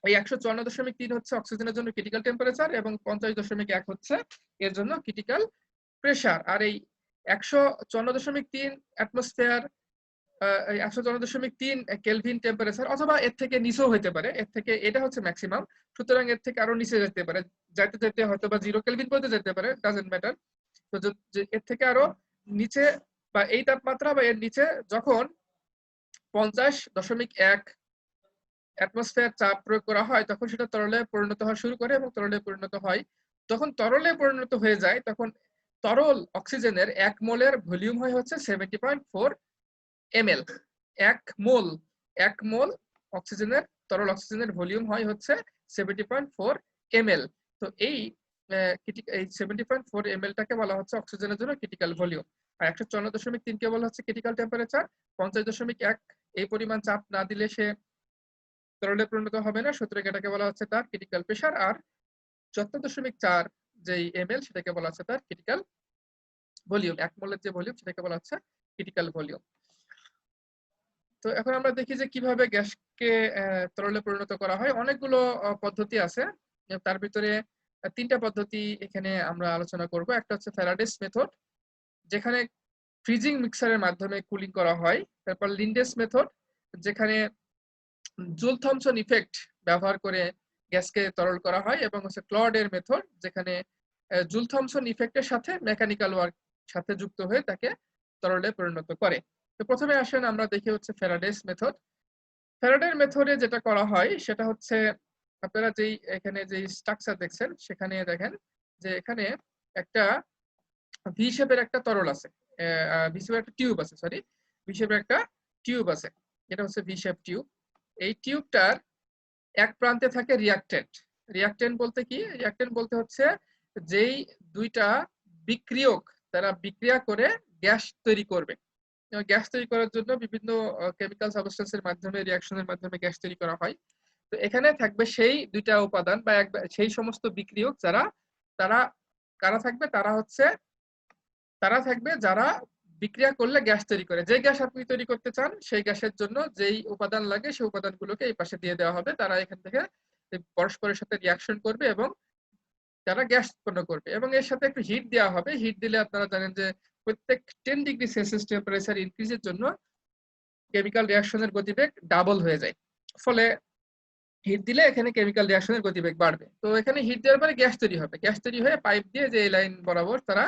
এই 154.3 হচ্ছে অক্সিজেনের জন্য ক্রিটিক্যাল টেম্পারেচার, এবং 50.1 হচ্ছে এর জন্য ক্রিটিক্যাল প্রেসার। আর এই 154.3 অ্যাটমসফিয়ার, 154.3 কেলভিন টেম্পারেচার, অথবা এর থেকে নিচেও হতে পারে, এর থেকে এটা হচ্ছে ম্যাক্সিমাম। সুতরাং এর থেকে আরো নিচে যেতে পারে, যাইতে যেতে হয়তো বা 0 কেলভিন পর্যন্ত যেতে পারে, ডাজন্ট ম্যাটার। তো এর থেকে আরো নিচে বা এই তাপমাত্রা বা এর নিচে যখন 50.1 অ্যাটমসফিয়ার চাপ প্রয়োগ করা হয় তখন সেটা তরলে পরিণত হওয়া শুরু করে, এবং তরলে পরিণত হয়। তখন তরলে পরিণত হয়ে যায়, তখন তরল অক্সিজেনের 1 মোলের ভলিউম হয় হচ্ছে 70.4 ml। 1 মোল অক্সিজেনের, তরল অক্সিজেনের ভলিউম হয় হচ্ছে 70.4 ml। তো এই এই 70.4 ml টাকে বলা হচ্ছে অক্সিজেনের জন্য ক্রিটিক্যাল ভলিউম, আর 154.3 কে বলা হচ্ছে ক্রিটিক্যাল টেম্পারেচার। 50.1 এই পরিমাণ চাপ না দিলে সে তরলে পরিণত হবে না, সুতরাং এটাকে বলা হচ্ছে তার ক্রিটিক্যাল প্রেসার। আর 74.4 যেই ml সেটাকে বলা হচ্ছে তার ক্রিটিক্যাল ভলিউম, 1 মোলের যে ভলিউম সেটাকে বলা হচ্ছে ক্রিটিক্যাল ভলিউম। তো এখন আমরা দেখি যে কিভাবে গ্যাসকে তরলে পরিণত করা হয়। অনেকগুলো পদ্ধতি আছে, তার ভিতরে 3টা পদ্ধতি এখানে আমরা আলোচনা করব। একটা হচ্ছে ফ্যারাডেস মেথড, যেখানে ফ্রিজিং মিক্সারের মাধ্যমে কুলিং করা হয়। তারপর লিন্ডেস মেথড, যেখানে জুল থমসন ইফেক্ট ব্যবহার করে গ্যাসকে তরল করা হয়। এবং হচ্ছে ক্লডের মেথড, যেখানে জুল থমসন ইফেক্টের সাথে মেকানিক্যাল ওয়ার্ক সাথে যুক্ত হয়ে তাকে তরলে পরিণত করে। তো প্রথমে আসেন আমরা দেখি হচ্ছে ফ্যারাডেস মেথড। ফ্যারাডের মেথডে যেটা করা হয় সেটা হচ্ছে, আপনারা যেই এখানে যে স্ট্রাকচার দেখছেন সেখানে দেখেন যে এখানে একটা ভি শেপের একটা তরল আছে, ভি শেপের একটা টিউব আছে, সরি ভি শেপের একটা টিউব আছে, এটা হচ্ছে ভি শেপ টিউব। এই টিউবটার এক প্রান্তে থাকে রিঅ্যাক্টেন্ট। রিঅ্যাক্টেন্ট বলতে কি? রিঅ্যাক্টেন্ট বলতে হচ্ছে যেই দুইটা বিক্রিয়ক তারা বিক্রিয়া করে গ্যাস তৈরি করবে। গ্যাস তৈরি করার জন্য বিভিন্ন কেমিক্যাল সাবস্টেন্সের মাধ্যমে, রিঅ্যাকশনের মাধ্যমে গ্যাস তৈরি করা হয়। তো এখানে থাকবে সেই দুইটা উপাদান বা সেই সমস্ত বিক্রিয়ক যারা তারা কারা থাকবে, তারা থাকবে যারা বিক্রিয়া করলে গ্যাস তৈরি করে। যে গ্যাস আপনি তৈরি করতে চান সেই গ্যাসের জন্য যেই উপাদান লাগে সেই উপাদানগুলোকে এই পাশে দিয়ে দেওয়া হবে। তারা এখান থেকে পরস্পরের সাথে রিঅ্যাকশন করবে এবং তারা গ্যাস উৎপন্ন করবে। এবং এর সাথে একটু হিট দেওয়া হবে। হিট দিলে আপনারা জানেন যে প্রত্যেক 10 ডিগ্রি সেলসিয়াস টেম্পারেচার ইনক্রিজের জন্য কেমিক্যাল রিঅ্যাকশনের গতিবেগ ডাবল হয়ে যায়। ফলে হিট দিলে এখানে কেমিক্যাল রিঅ্যাকশনের গতিবেগ বাড়বে। তো এখানে হিট দেওয়ার পরে গ্যাস তৈরি হবে। গ্যাস তৈরি হয়ে পাইপ দিয়ে যে এই লাইন বরাবর তারা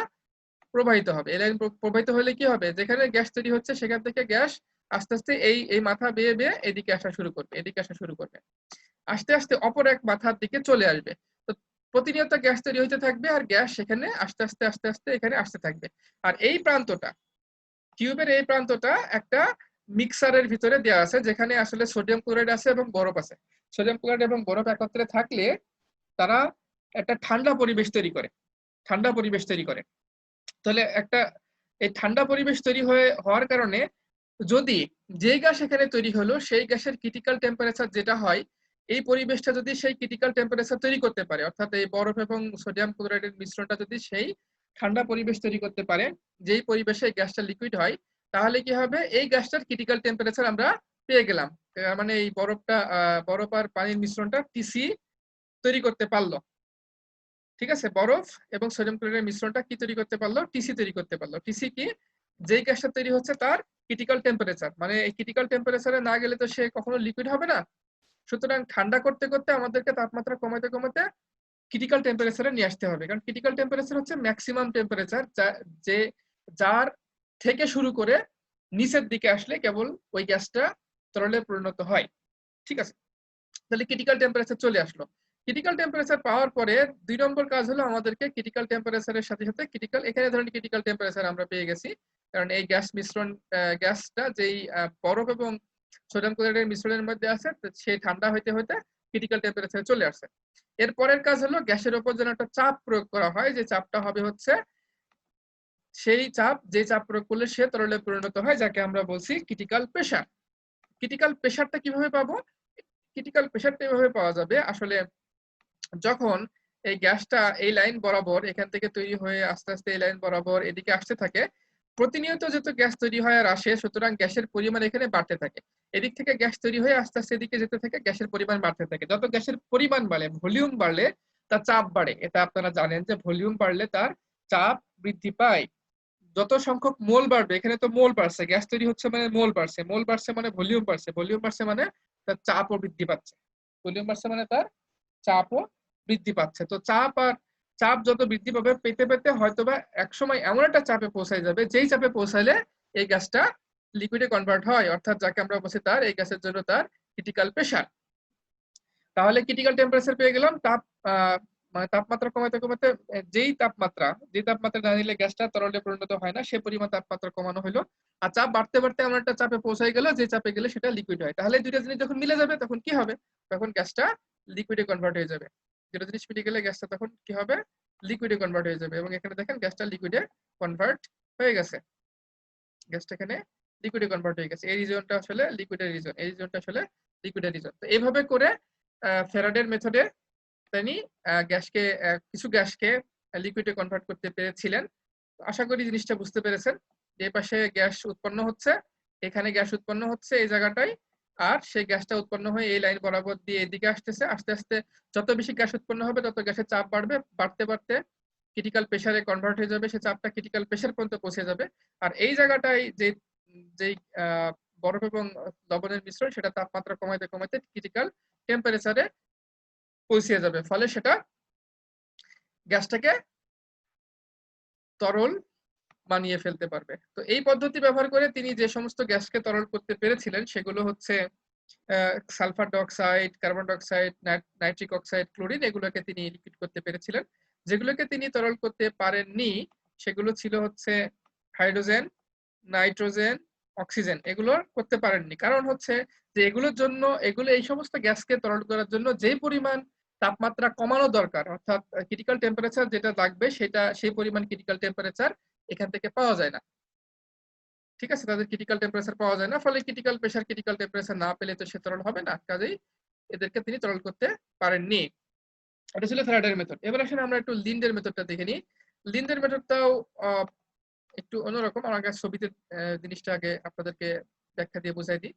প্রবাহিত হবে। এই লাইন প্রবাহিত হলে কি হবে, যেখানে গ্যাস তৈরি হচ্ছে সেখান থেকে গ্যাস আস্তে আস্তে এই মাথা বেয়ে বেয়ে এদিকে আসা শুরু করবে, এদিকে আসা শুরু করবে, আস্তে আস্তে অপর এক মাথার দিকে চলে আসবে। তো প্রতিনিয়ত গ্যাস তৈরি হতে থাকবে আর গ্যাস সেখানে আস্তে আস্তে আস্তে আস্তে এখানে আসতে থাকবে। আর এই প্রান্তটা, টিউবের এই প্রান্তটা একটা মিক্সারের ভিতরে দেওয়া আছে, যেখানে আসলে সোডিয়াম ক্লোরাইড আছে এবং বরফ আছে। সোডিয়াম ক্লোরাইড এবং বরফ একত্রে থাকলে তারা একটা ঠান্ডা পরিবেশ তৈরি করে, ঠান্ডা পরিবেশ তৈরি করে। তাহলে একটা এই ঠান্ডা পরিবেশ তৈরি হওয়ার কারণে যদি যেই গ্যাস এখানে তৈরি হলো সেই গ্যাসের ক্রিটিক্যাল টেম্পারেচার যেটা হয়, এই পরিবেশটা যদি সেই ক্রিটিক্যাল টেম্পারেচার তৈরি করতে পারে, অর্থাৎ এই বরফ এবং সোডিয়াম ক্লোরাইডের মিশ্রণটা যদি সেই ঠান্ডা পরিবেশ তৈরি করতে পারে, যেই পরিবেশে এই গ্যাসটা লিকুইড হয়, তাহলে কি হবে, এই গ্যাসটার ক্রিটিক্যাল টেম্পারেচার আমরা পেয়ে গেলাম। মানে এই বরফ আর পানির মিশ্রণটা টিসি তৈরি করতে পারলো। ঠিক আছে, বরফ এবং সোডিয়াম ক্লোরাইডের মিশ্রণটা কি তৈরি করতে পারলো, টিসি তৈরি করতে পারলো। টিসি কি? যেই গ্যাসটা তৈরি হচ্ছে তার ক্রিটিক্যাল টেম্পারেচার, মানে এই ক্রিটিক্যাল টেম্পারেচারে না গেলে তো সে কখনো লিকুইড হবে না। সুতরাং ঠান্ডা করতে করতে আমাদেরকে তাপমাত্রা কমাতে কমাতে ক্রিটিক্যাল টেম্পারেচারে নিয়ে আসতে হবে। কারণ ক্রিটিক্যাল টেম্পারেচার হচ্ছে ম্যাক্সিমাম টেম্পারেচার, যার থেকে শুরু করে নিচের দিকে আসলে কেবল ওই গ্যাসটা তরলে পরিণত হয়। ঠিক আছে, তাহলে ক্রিটিক্যাল টেম্পারেচার চলে আসলো। ক্রিটিক্যাল টেম্পারেচার পাওয়ার পরে 2 নম্বর কাজ হলো আমাদেরকে ক্রিটিক্যাল টেম্পারেচারের সাথে সাথে এখানে ধরেন ক্রিটিক্যাল টেম্পারেচার আমরা পেয়ে গেছি, কারণ এই গ্যাস মিশ্রণ গ্যাসটা যেই বরফ এবং সোডিয়াম ক্লোরাইডের মিশ্রণের মধ্যে আছে, সেই ঠান্ডা হইতে হইতে ক্রিটিক্যাল টেম্পারেচার চলে আসছে। এর পরের কাজ হলো গ্যাসের উপর যেন একটা চাপ প্রয়োগ করা হয়, যে চাপটা হবে হচ্ছে সেই চাপ, যে চাপ প্রয়োগ করলে সে তরলে পরিণত হয়, যাকে আমরা বলছি ক্রিটিক্যাল প্রেসার। ক্রিটিক্যাল প্রেসারটা কিভাবে পাবো? ক্রিটিক্যাল প্রেসারটা এভাবে পাওয়া যাবে, আসলে যখন এই গ্যাসটা এই লাইন বরাবর এখান থেকে তৈরি হয়ে আস্তে আস্তে এই লাইন বরাবর এদিকে আসতে থাকে, প্রতিনিয়ত যেহেতু গ্যাস তৈরি হয় আর আসে, সুতরাং গ্যাসের পরিমাণ এখানে বাড়তে থাকে। এদিক থেকে গ্যাস তৈরি হয়ে আস্তে আস্তে এদিকে যেতে থাকে, গ্যাসের পরিমাণ বাড়তে থাকে। যত গ্যাসের পরিমাণ বাড়ে, ভলিউম বাড়লে তার চাপ বাড়ে। এটা আপনারা জানেন যে ভলিউম বাড়লে তার চাপ বৃদ্ধি পায়। যত সংখ্যক মোল বাড়বে, এখানে তো মোল বাড়ছে, গ্যাস তৈরি হচ্ছে মানে মোল বাড়ছে, মোল বাড়ছে মানে ভলিউম বাড়ছে, ভলিউম বাড়ছে মানে তার চাপও বৃদ্ধি পাচ্ছে, ভলিউম বাড়ছে মানে তার চাপও বৃদ্ধি পাচ্ছে। তো চাপ যত বৃদ্ধি পাবে পেতে পেতে হয়তোবা একসময় এমন একটা চাপে পৌঁছায় যাবে, যেই চাপে পৌঁছাইলে এই গ্যাসটা লিকুইডে কনভার্ট হয়, অর্থাৎ যাকে আমরা বলছি তার এই গ্যাসের জন্য তার ক্রিটিক্যাল প্রেসার। তাহলে ক্রিটিক্যাল টেম্পারেচার পেয়ে গেলাম। মানে তাপমাত্রা কমাতে কমাতে যেই তাপমাত্রা না নিলে গ্যাসটা তরলে পরিণত হয় না, সে পরিমাণ তাপমাত্রা কমানো হলো। আর চাপ বাড়তে বাড়তে আমরা একটা চাপে পৌঁছাই গেল, যে চাপে গেলে সেটা লিকুইড হয়। তাহলে দুইটা জিনিস যখন মিলে যাবে তখন কি হবে, তখন গ্যাসটা লিকুইডে কনভার্ট হয়ে যাবে। 0 ডিগ্রি গেলে গ্যাসটা তখন কি হবে, লিকুইডে কনভার্ট হয়ে যাবে। এবং এখানে দেখেন গ্যাসটা লিকুইডে কনভার্ট হয়ে গেছে, গ্যাসটা এখানে লিকুইডে কনভার্ট হয়ে গেছে। এই রিজনটা আসলে লিকুইডের রিজন, এই রিজনটা আসলে লিকুইডের রিজন। তো এইভাবে করে ফ্যারাডের মেথডে তিনি গ্যাসকে কিছু গ্যাসকে লিকুইডে কনভার্ট করতে পেরেছিলেন। আশা করি জিনিসটা বুঝতে পেরেছেন। এই পাশে গ্যাস উৎপন্ন হচ্ছে, এখানে গ্যাস উৎপন্ন হচ্ছে এই জায়গাটায়, আর সেই গ্যাসটা উৎপন্ন হয়ে এই লাইন বরাবর দিয়ে এদিকে আসতেছে। আস্তে আস্তে যত বেশি গ্যাস উৎপন্ন হবে তত গ্যাসের চাপ বাড়বে, বাড়তে বাড়তে ক্রিটিক্যাল প্রেসারে কনভার্ট হয়ে যাবে, সে চাপটা ক্রিটিক্যাল প্রেসার পর্যন্ত পৌঁছে যাবে। আর এই জায়গাটায় যেই বরফ এবং লবণের মিশ্রণ, সেটা তাপমাত্রা কমাইতে কমাইতে ক্রিটিক্যাল টেম্পারেচারে পৌঁছে যাবে, ফলে সেটা গ্যাসটাকে তরল বানিয়ে ফেলতে পারবে। তো এই পদ্ধতি ব্যবহার করে তিনি যে সমস্ত গ্যাসকে তরল করতে পেরেছিলেন সেগুলো হচ্ছে sulphur dioxide, carbon dioxide, nitric oxide, chlorine, এগুলোকে তিনি লিকুইড করতে পেরেছিলেন। যেগুলোকে তিনি তরল করতে পারেননি সেগুলো ছিল হচ্ছে হাইড্রোজেন, নাইট্রোজেন, অক্সিজেন, এগুলো করতে পারেননি। কারণ হচ্ছে যে এগুলো এই সমস্ত গ্যাসকে তরল করার জন্য যে পরিমাণ তাপমাত্রা কমানো দরকার, অর্থাৎ ক্রিটিক্যাল টেম্পারেচার যেটা লাগবে সেটা সেই পরিমাণ ক্রিটিক্যাল টেম্পারেচার এখান থেকে পাওয়া যায় না। ঠিক আছে, তাদের ক্রিটিক্যাল টেম্পারেচার পাওয়া যায় না, ফলে ক্রিটিক্যাল প্রেসার ক্রিটিক্যাল টেম্পারেচার না পেলে তো সে তরল হবে না, কাজেই এদেরকে তিনি তরল করতে পারেননি। এটা ছিল ফ্যারাডের মেথড। এবার আসলে আমরা একটু লিন্ডের মেথডটা দেখে নিই। লিন্ডের মেথডটাও একটু অন্যরকম। আমার কাছে ছবিতে জিনিসটা আগে আপনাদেরকে ব্যাখ্যা দিয়ে বোঝাই দিই।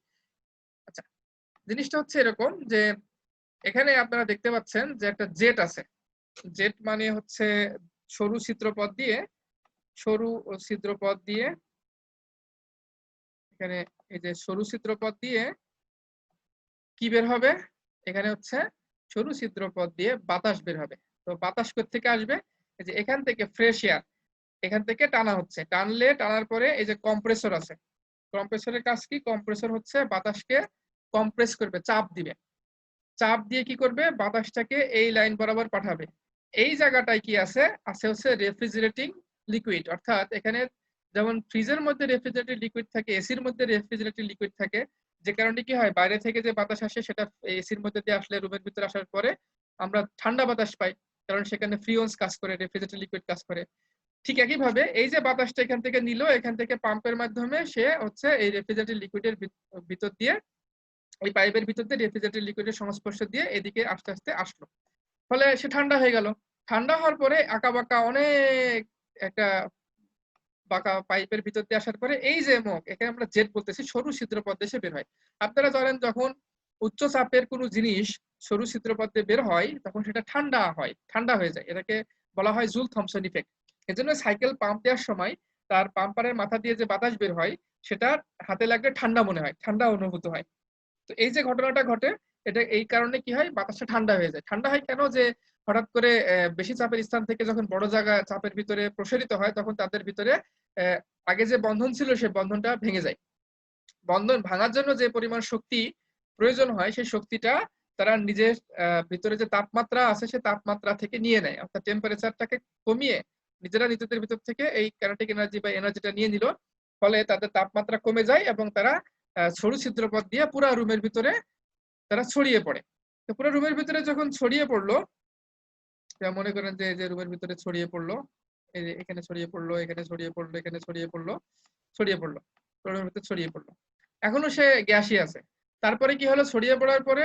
আচ্ছা, জিনিসটা হচ্ছে এরকম যে এখানে আপনারা দেখতে পাচ্ছেন যে একটা জেট আছে। জেট মানে হচ্ছে সরু ছিদ্রপথ দিয়ে এখানে এই যে সরু ছিদ্রপথ দিয়ে কি বের হবে, এখানে হচ্ছে সরু ছিদ্রপথ দিয়ে বাতাস বের হবে। তো বাতাস কোত্থেকে আসবে, এই যে এখান থেকে ফ্রেশ এয়ার এখান থেকে টানা হচ্ছে, টানার পরে এই যে কম্প্রেসর আছে, কম্প্রেসরের কাজ কি, কম্প্রেসর হচ্ছে বাতাসকে কম্প্রেস করবে, চাপ দিবে, চাপ দিয়ে কি করবে, বাতাসটাকে এই লাইন বরাবর পাঠাবে। এই জায়গাটায় কি আছে হচ্ছে রেফ্রিজারেটিং লিকুইড, অর্থাৎ এখানে যেমন ফ্রিজের মধ্যে রেফ্রিজারেটিং লিকুইড থাকে, এসির মধ্যে রেফ্রিজারেটিং লিকুইড থাকে, যে কারণে কি হয় বাইরে থেকে যে বাতাস আসে সেটা এসির মধ্যে দিয়ে আসলে রুমের ভিতরে আসার পরে আমরা ঠান্ডা বাতাস পাই, কারণ সেখানে ফ্রিওন্স কাজ করে, রেফ্রিজারেটিং লিকুইড কাজ করে। ঠিক একই ভাবে এই যে বাতাসটা এখান থেকে নিল, এখান থেকে পাম্পের মাধ্যমে সে হচ্ছে এই রেফ্রিজারেটিং লিকুইডের ভিতর দিয়ে, ওই পাইপের ভিতর দিয়ে রেফ্রিজারেটিং লিকুইডের সংস্পর্শ দিয়ে এদিকে আস্তে আস্তে আসলো, ফলে সে ঠান্ডা হয়ে গেল। ঠান্ডা হওয়ার পরে আঁকা বাঁকা অনেক একটা বাঁকা পাইপের ভিতর দিয়ে আসার পরে এই যে মুখ, এখানে আমরা জেট বলতেছি, সরু ছিদ্রপথ দিয়ে সে বের হয়। আপনারা জানেন যখন উচ্চ চাপের কোনো জিনিস সরু ছিদ্রপথ দিয়ে বের হয় তখন সেটা ঠান্ডা হয়ে যায়, এটাকে বলা হয় জুল থমসন ইফেক্ট। এজন্য সাইকেল পাম্প দেওয়ার সময় তার পাম্পারের মাথা দিয়ে যে বাতাস বের হয় সেটা হাতে লাগলে ঠান্ডা মনে হয়, ঠান্ডা অনুভূত হয়। তো এই যে ঘটনাটা ঘটে, এটা এই কারণে কি হয়, বাতাসটা ঠান্ডা হয়ে যায়। ঠান্ডা হয় কেন, যে হঠাৎ করে বেশি চাপের স্থান থেকে যখন বড় জায়গা চাপের ভিতরে প্রসারিত হয় তখন তাদের ভিতরে আগে যে বন্ধন ছিল সেই বন্ধনটা ভেঙে যায়। বন্ধন ভাঙার জন্য যে পরিমাণ শক্তি প্রয়োজন হয় সেই শক্তিটা তারা নিজের ভিতরে যে তাপমাত্রা আছে সেই তাপমাত্রা থেকে নিয়ে নেয়, অর্থাৎ টেম্পারেচারটাকে কমিয়ে নিজেদের ভিতর থেকে এই কাইনেটিক এনার্জি বা এনার্জিটা নিয়ে নিল, ফলে তাদের তাপমাত্রা কমে যায় এবং তারা সরু ছিদ্রপথ দিয়ে পুরো রুমের ভিতরে তারা ছড়িয়ে পড়ে। তো পুরো রুমের ভিতরে যখন ছড়িয়ে পড়লো, মনে করেন যে রুমের ভিতরে ছড়িয়ে পড়লো, এই যে এখানে ছড়িয়ে পড়লো, এখানে ছড়িয়ে পড়লো, এখানে ছড়িয়ে পড়লো, রুমের ভিতরে ছড়িয়ে পড়লো, এখনো সে গ্যাসই আছে। তারপরে কি হলো, ছড়িয়ে পড়ার পরে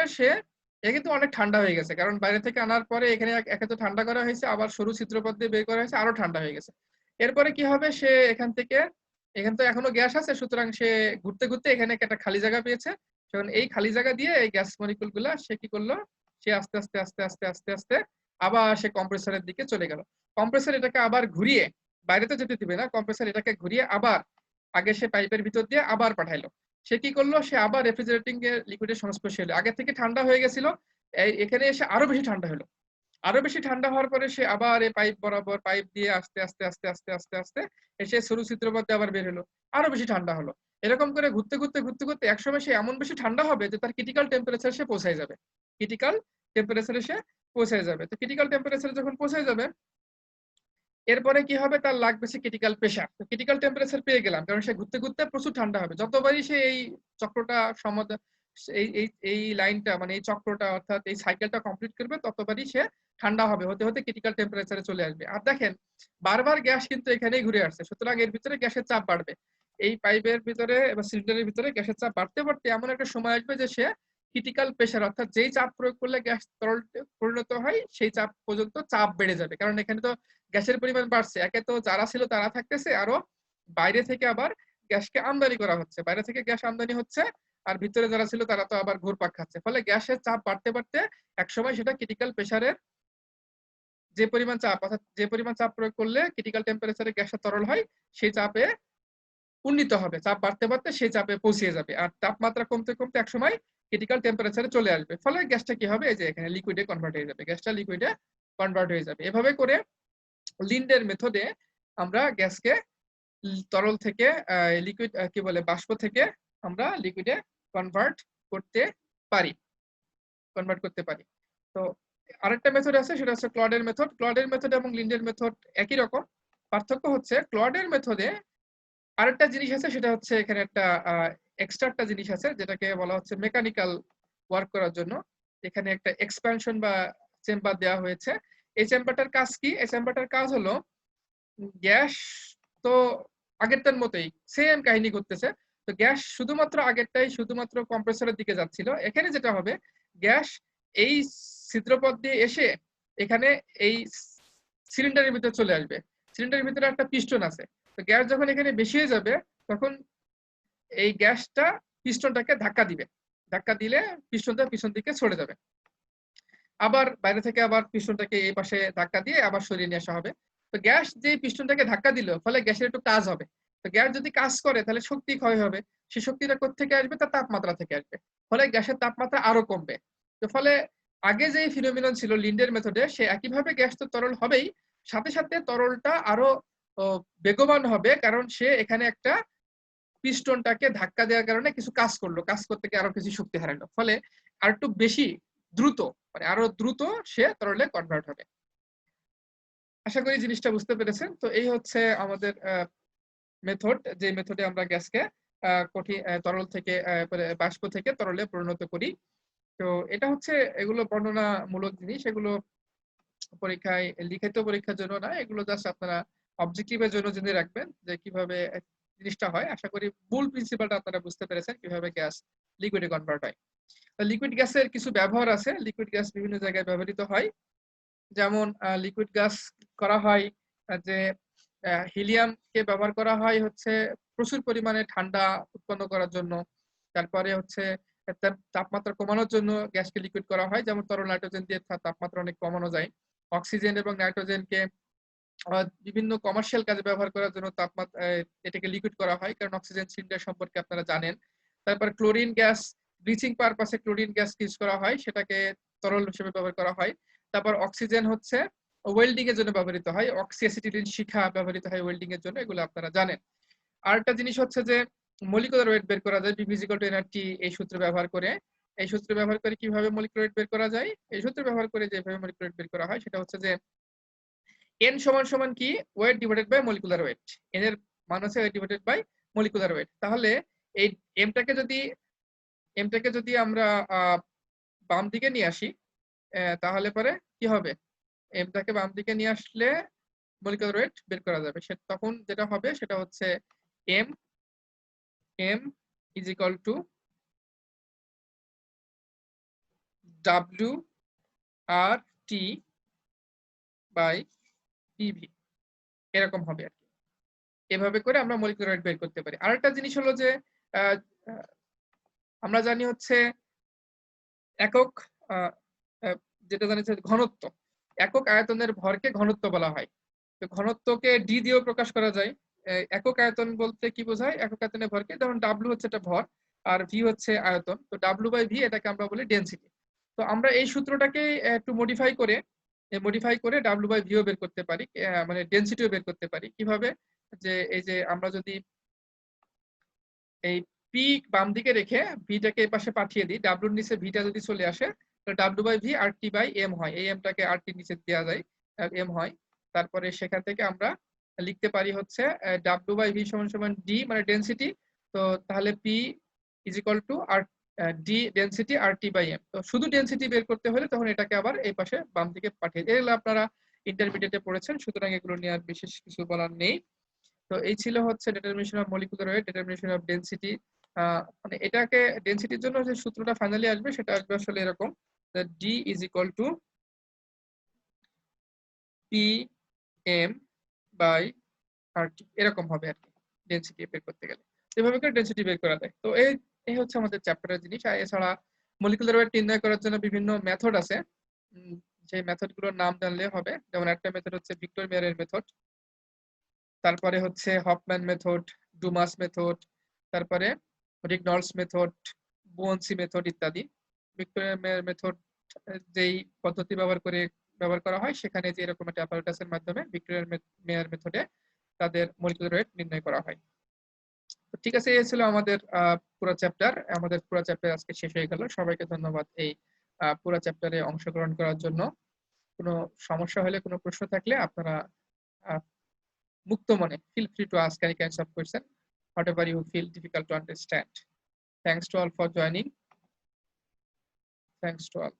এ কিন্তু অনেক ঠান্ডা হয়ে গেছে, কারণ বাইরে থেকে আনার পরে এখানে একে তো ঠান্ডা করা হয়েছে, আবার সরু ছিদ্রপথ দিয়ে বের করা হয়েছে, আরো ঠান্ডা হয়ে গেছে। এরপরে কি হবে, সে এখান তো এখনো গ্যাস আছে, সুতরাং সে ঘুরতে ঘুরতে এখানে একটা খালি জায়গা পেয়েছে। কারণ এই খালি জায়গা দিয়ে এই গ্যাস মলিকুল গুলা সে কি করলো, সে আস্তে আস্তে আস্তে আস্তে আস্তে আস্তে আবার সে কম্প্রেসরের দিকে চলে গেল। কম্প্রেসর এটাকে আবার ঘুরিয়ে, বাইরে তো যেতে দিবে না, কম্প্রেসর এটাকে ঘুরিয়ে আবার আগে সে পাইপের ভিতর দিয়ে আবার পাঠাইলো। সে কি করলো, সে আবার রেফ্রিজারেটিং এর লিকুইডের সংস্পর্শে এলো, আগে থেকে ঠান্ডা হয়ে গেছিল, এখানে এসে আরো বেশি ঠান্ডা হলো। আরো বেশি ঠান্ডা হওয়ার পরে সে আবার এই পাইপ বরাবর পাইপ দিয়ে আস্তে আস্তে আস্তে আস্তে আস্তে আস্তে এসে সরু ছিদ্রপথ দিয়ে আবার বের হলো, আরো বেশি ঠান্ডা হলো। এরকম করে ঘুরতে ঘুরতে ঘুরতে ঘুরতে একসময় সে এমন বেশি ঠান্ডা হবে যে তার ক্রিটিক্যাল টেম্পারেচার সে পৌঁছায় যাবে, ক্রিটিক্যাল টেম্পারেচারে সে পৌঁছায় যাবে। তো ক্রিটিক্যাল টেম্পারেচারে যখন পৌঁছায় যাবে, এরপরে কি হবে, তার লাগবে সে ক্রিটিক্যাল প্রেসার। তো ক্রিটিক্যাল টেম্পারেচার পেয়ে গেলাম, কারণ সে ঘুরতে ঘুরতে প্রচুর ঠান্ডা হবে, যতবারই সে এই চক্রটা এই লাইনটা মানে এই চক্রটা অর্থাৎ এই সাইকেলটা কমপ্লিট করবে ততবারই সে ঠান্ডা হবে, হতে হতে ক্রিটিক্যাল টেম্পারেচারে চলে আসবে। আর দেখেন বারবার গ্যাস কিন্তু এখানেই ঘুরে আসছে, সুতরাং এর ভিতরে গ্যাসের চাপ বাড়বে। এই পাইপের ভিতরে বা সিলিন্ডারের ভিতরে গ্যাসের চাপ বাড়তে বাড়তে এমন একটা সময় আসবে যে সে ক্রিটিক্যাল প্রেসার অর্থাৎ যেই চাপ প্রয়োগ করলে গ্যাস তরল পরিণত হয় সেই চাপ পর্যন্ত চাপ বেড়ে যাবে। কারণ এখানে তো গ্যাসের পরিমাণ বাড়ছে, একে তো যারা ছিল তারা থাকতেছে, আরো বাইরে থেকে আবার গ্যাসকে আমদানি করা হচ্ছে, বাইরে থেকে গ্যাস আমদানি হচ্ছে, আর ভিতরে যারা ছিল তারা তো আবার ঘুরপাক খাচ্ছে। ফলে গ্যাসের চাপ বাড়তে বাড়তে একসময় সেটা ক্রিটিক্যাল প্রেসারের যে পরিমাণ চাপ অর্থাৎ যে পরিমাণ চাপ প্রয়োগ করলে ক্রিটিক্যাল টেম্পারেচারে গ্যাসটা তরল হয় সেই চাপে উন্নীত হবে, চাপ বাড়তে বাড়তে সেই চাপে পৌঁছে যাবে, আর তাপমাত্রা কমতে কমতে একসময় ক্রিটিক্যাল টেম্পারেচারে চলে আসবে। ফলে গ্যাসটা কি হবে, এই যে এখানে লিকুইডে কনভার্ট হয়ে যাবে, গ্যাসটা লিকুইডে কনভার্ট হয়ে যাবে। এভাবে করে লিন্ডের মেথডে আমরা গ্যাসকে তরল থেকে লিকুইড কি বলে বাষ্প থেকে আমরা লিকুইডে কনভার্ট করতে পারি। তো আরেকটা মেথড আছে, সেটা হচ্ছে ক্লডের মেথড। ক্লডের মেথড এবং লিন্ডের মেথড একই রকম, পার্থক্য হচ্ছে ক্লডের মেথডে আরেকটা জিনিস আছে, সেটা হচ্ছে এখানে একটা এক্সট্রা একটা জিনিস আছে যেটাকে বলা হচ্ছে মেকানিক্যাল ওয়ার্ক করার জন্য। এখানে একটা এক্সপ্যানশন বা চেম্বার দেওয়া হয়েছে। এই চেম্বারটার কাজ কি? এই চেম্বারটার কাজ হলো গ্যাস তো আগেরটার মতোই সেম কাহিনী করতেছে। তো গ্যাস শুধুমাত্র আগেরটাই শুধুমাত্র কম্প্রেসরের দিকে যাচ্ছিল, এখানে যেটা হবে গ্যাস এই ছিদ্রপথ দিয়ে এসে এখানে এই সিলিন্ডারের ভিতরে চলে আসবে। সিলিন্ডারের ভিতরে একটা পিস্টন আছে, তো গ্যাস যখন এখানে বেশি হয়ে যাবে তখন এই গ্যাসটা পিস্টনটাকে ধাক্কা দিবে, ধাক্কা দিলে পিস্টনটা পিছন দিকে সরে যাবে, আবার বাইরে থেকে আবার পিস্টনটাকে এই পাশে ধাক্কা দিয়ে আবার সরিয়ে নিয়ে আসা হবে। তো গ্যাস যে পিস্টনটাকে ধাক্কা দিল ফলে গ্যাসের একটু কাজ হবে। তো গ্যাস যদি কাজ করে তাহলে শক্তি ক্ষয় হবে, সেই শক্তিটা কোত্থেকে আসবে? তার তাপমাত্রা থেকে আসবে, ফলে গ্যাসের তাপমাত্রা আরো কমবে। তো ফলে আগে যে ফিনোমিনন ছিল লিন্ডের মেথডে, সে একইভাবে গ্যাস তো তরল হবেই, সাথে সাথে তরলটা আরো বেগবান হবে, কারণ সে এখানে একটা পিস্টনটাকে ধাক্কা দেওয়ার কারণে কিছু কাজ করলো, কাজ করতে গিয়ে আরো কিছু শক্তি হারালো, ফলে আর একটু বেশি দ্রুত মানে আরো দ্রুত সে তরলে কনভার্ট হবে। আশা করি জিনিসটা বুঝতে পেরেছেন। তো এই হচ্ছে আমাদের মেথড, যে মেথডে আমরা গ্যাসকে কঠিন তরল থেকে বাষ্প থেকে তরলে পরিণত করি। তো এটা হচ্ছে এগুলো বর্ণনামূলক জিনিস, এগুলো পরীক্ষায় লিখিত পরীক্ষার জন্য না, এগুলো জাস্ট আপনারা অবজেক্টিভের জন্য জেনে রাখবেন যে কিভাবে জিনিসটা হয়। আশা করি মূল প্রিন্সিপালটা আপনারা বুঝতে পেরেছেন কিভাবে গ্যাস লিকুইডে কনভার্ট হয়। লিকুইড গ্যাসের কিছু ব্যবহার আছে, লিকুইড গ্যাস বিভিন্ন জায়গায় ব্যবহৃত হয়। যেমন লিকুইড গ্যাস করা হয় যে হিলিয়ামকে ব্যবহার করা হয় হচ্ছে প্রচুর পরিমাণে ঠান্ডা উৎপন্ন করার জন্য। তারপরে হচ্ছে তাপমাত্রা কমানোর জন্য গ্যাসকে লিকুইড করা হয়, যেমন তরল নাইট্রোজেন দিয়ে তাপমাত্রা অনেক কমানো যায়। অক্সিজেন এবং নাইট্রোজেনকে বিভিন্ন কমার্শিয়াল কাজে ব্যবহার করার জন্য তাপমাত্রা এটাকে লিকুইড করা হয়, কারণ অক্সিজেন সিলিন্ডার সম্পর্কে আপনারা জানেন। তারপর ক্লোরিন গ্যাস ব্লিচিং পারপাসে ক্লোরিন গ্যাস ইউজ করা হয়, সেটাকে তরল হিসেবে ব্যবহার করা হয়। তারপর অক্সিজেন হচ্ছে ওয়েল্ডিং এর জন্য ব্যবহৃত হয়, অক্সিঅ্যাসিটিলিন শিখা ব্যবহৃত হয় ওয়েল্ডিং এর জন্য, এগুলো আপনারা জানেন। আরেকটা জিনিস হচ্ছে যে মলিকুলার ওয়েট বের করা যায় P=NRT এই সূত্র ব্যবহার করে। এই সূত্র ব্যবহার করে কিভাবে মলিকুলার ওয়েট বের করা যায়? এই সূত্র ব্যবহার করে যেভাবে মলিকুলার ওয়েট বের করা হয় সেটা হচ্ছে যে n সমান কি weight divided by molecular weight. n এর মান হচ্ছে weight divided by molecular weight. তাহলে এই m টাকে যদি আমরা বাম দিকে নিয়ে আসি, তাহলে পরে কি হবে? m টাকে বাম দিকে নিয়ে আসলে মলিকুলার ওয়েট বের করা যাবে। তখন যেটা হবে সেটা হচ্ছে m is equal to WRT by PV, এরকম হবে আর কি। এভাবে করে আমরা মলিকুলার ওয়েট বের করতে পারি। আরেকটা জিনিস হলো যে আমরা জানি হচ্ছে একক যেটা জানি ঘনত্ব, একক আয়তনের ভরকে ঘনত্ব বলা হয়। তো ঘনত্বকে ডি দিয়েও প্রকাশ করা যায়। একক আয়তন বলতে কি বোঝায়? একক আয়তনের ভরকে, যেমন ডাব্লিউ হচ্ছে একটা ভর আর ভি হচ্ছে আয়তন, তো ডাব্লিউ বাই ভি এটাকে আমরা বলি ডেনসিটি। তো আমরা এই সূত্রটাকে একটু মডিফাই করে ডাব্লিউ বাই ভিও বের করতে পারি, মানে ডেনসিটিও বের করতে পারি। কিভাবে? যে এই যে আমরা যদি এই পি বাম দিকে রেখে ভিটাকে এই পাশে পাঠিয়ে দিই, ডাব্লিউর নিচে ভিটা যদি চলে আসে তাহলে W by V R T by M হয়, এই এমটাকে আর টির নিচে দেওয়া যায়, এম হয়। তারপরে সেখান থেকে আমরা লিখতে পারি হচ্ছে ডাব্লিউ বাই ভি সমান সমান ডি মানে ডেনসিটি। তো তাহলে পি ইজ ইকুয়াল টু আর D density R T by M. তো শুধু ডেনসিটি বের করতে হলে তখন এটাকে আবার এই পাশে বাম দিকে পাঠিয়ে দিই। এগুলো আপনারা ইন্টারমিডিয়েটে পড়েছেন, সুতরাং এগুলো নিয়ে আর বিশেষ কিছু বলার নেই। তো এই ছিল হচ্ছে determination of molecular weight, determination of density. মানে এটাকে ডেনসিটির জন্য যে সূত্রটা ফাইনালি আসবে সেটা আসবে আসলে এরকম, D is equal to P M by R T, এরকম হবে আর কি ডেনসিটি বের করতে গেলে। এভাবে করে ডেনসিটি বের করা যায়। তো এই হচ্ছে আমাদের চ্যাপ্টারের জিনিস। আর এছাড়া মলিকুলার ওয়েট নির্ণয় করার জন্য বিভিন্ন মেথড আছে, যে মেথডগুলোর নাম জানলে হবে। যেমন একটা মেথড হচ্ছে ভিক্টর মেয়ারের মেথড, তারপরে হচ্ছে হফম্যান মেথড, ডুমাস মেথড, তারপরে রিগনলস মেথড, বুয়ন্সি মেথড ইত্যাদি। ভিক্টোরিয়া মেয়ার মেথড যেই পদ্ধতি ব্যবহার করা হয় সেখানে যে এরকম একটা অ্যাপারেটাসের মাধ্যমে ভিক্টোরিয়া মেয়ার মেথডে তাদের মলিকুলার ওয়েট নির্ণয় করা হয়। তো ঠিক আছে, এই ছিল আমাদের পুরো চ্যাপ্টার। আমাদের পুরো চ্যাপ্টার আজকে শেষ হয়ে গেল। সবাইকে ধন্যবাদ এই পুরো চ্যাপ্টারে অংশগ্রহণ করার জন্য। কোনো সমস্যা হলে, কোনো প্রশ্ন থাকলে আপনারা মুক্ত মনে feel free to ask any kinds of question, whatever you feel difficult to understand. Thanks to all for joining. Thanks to all.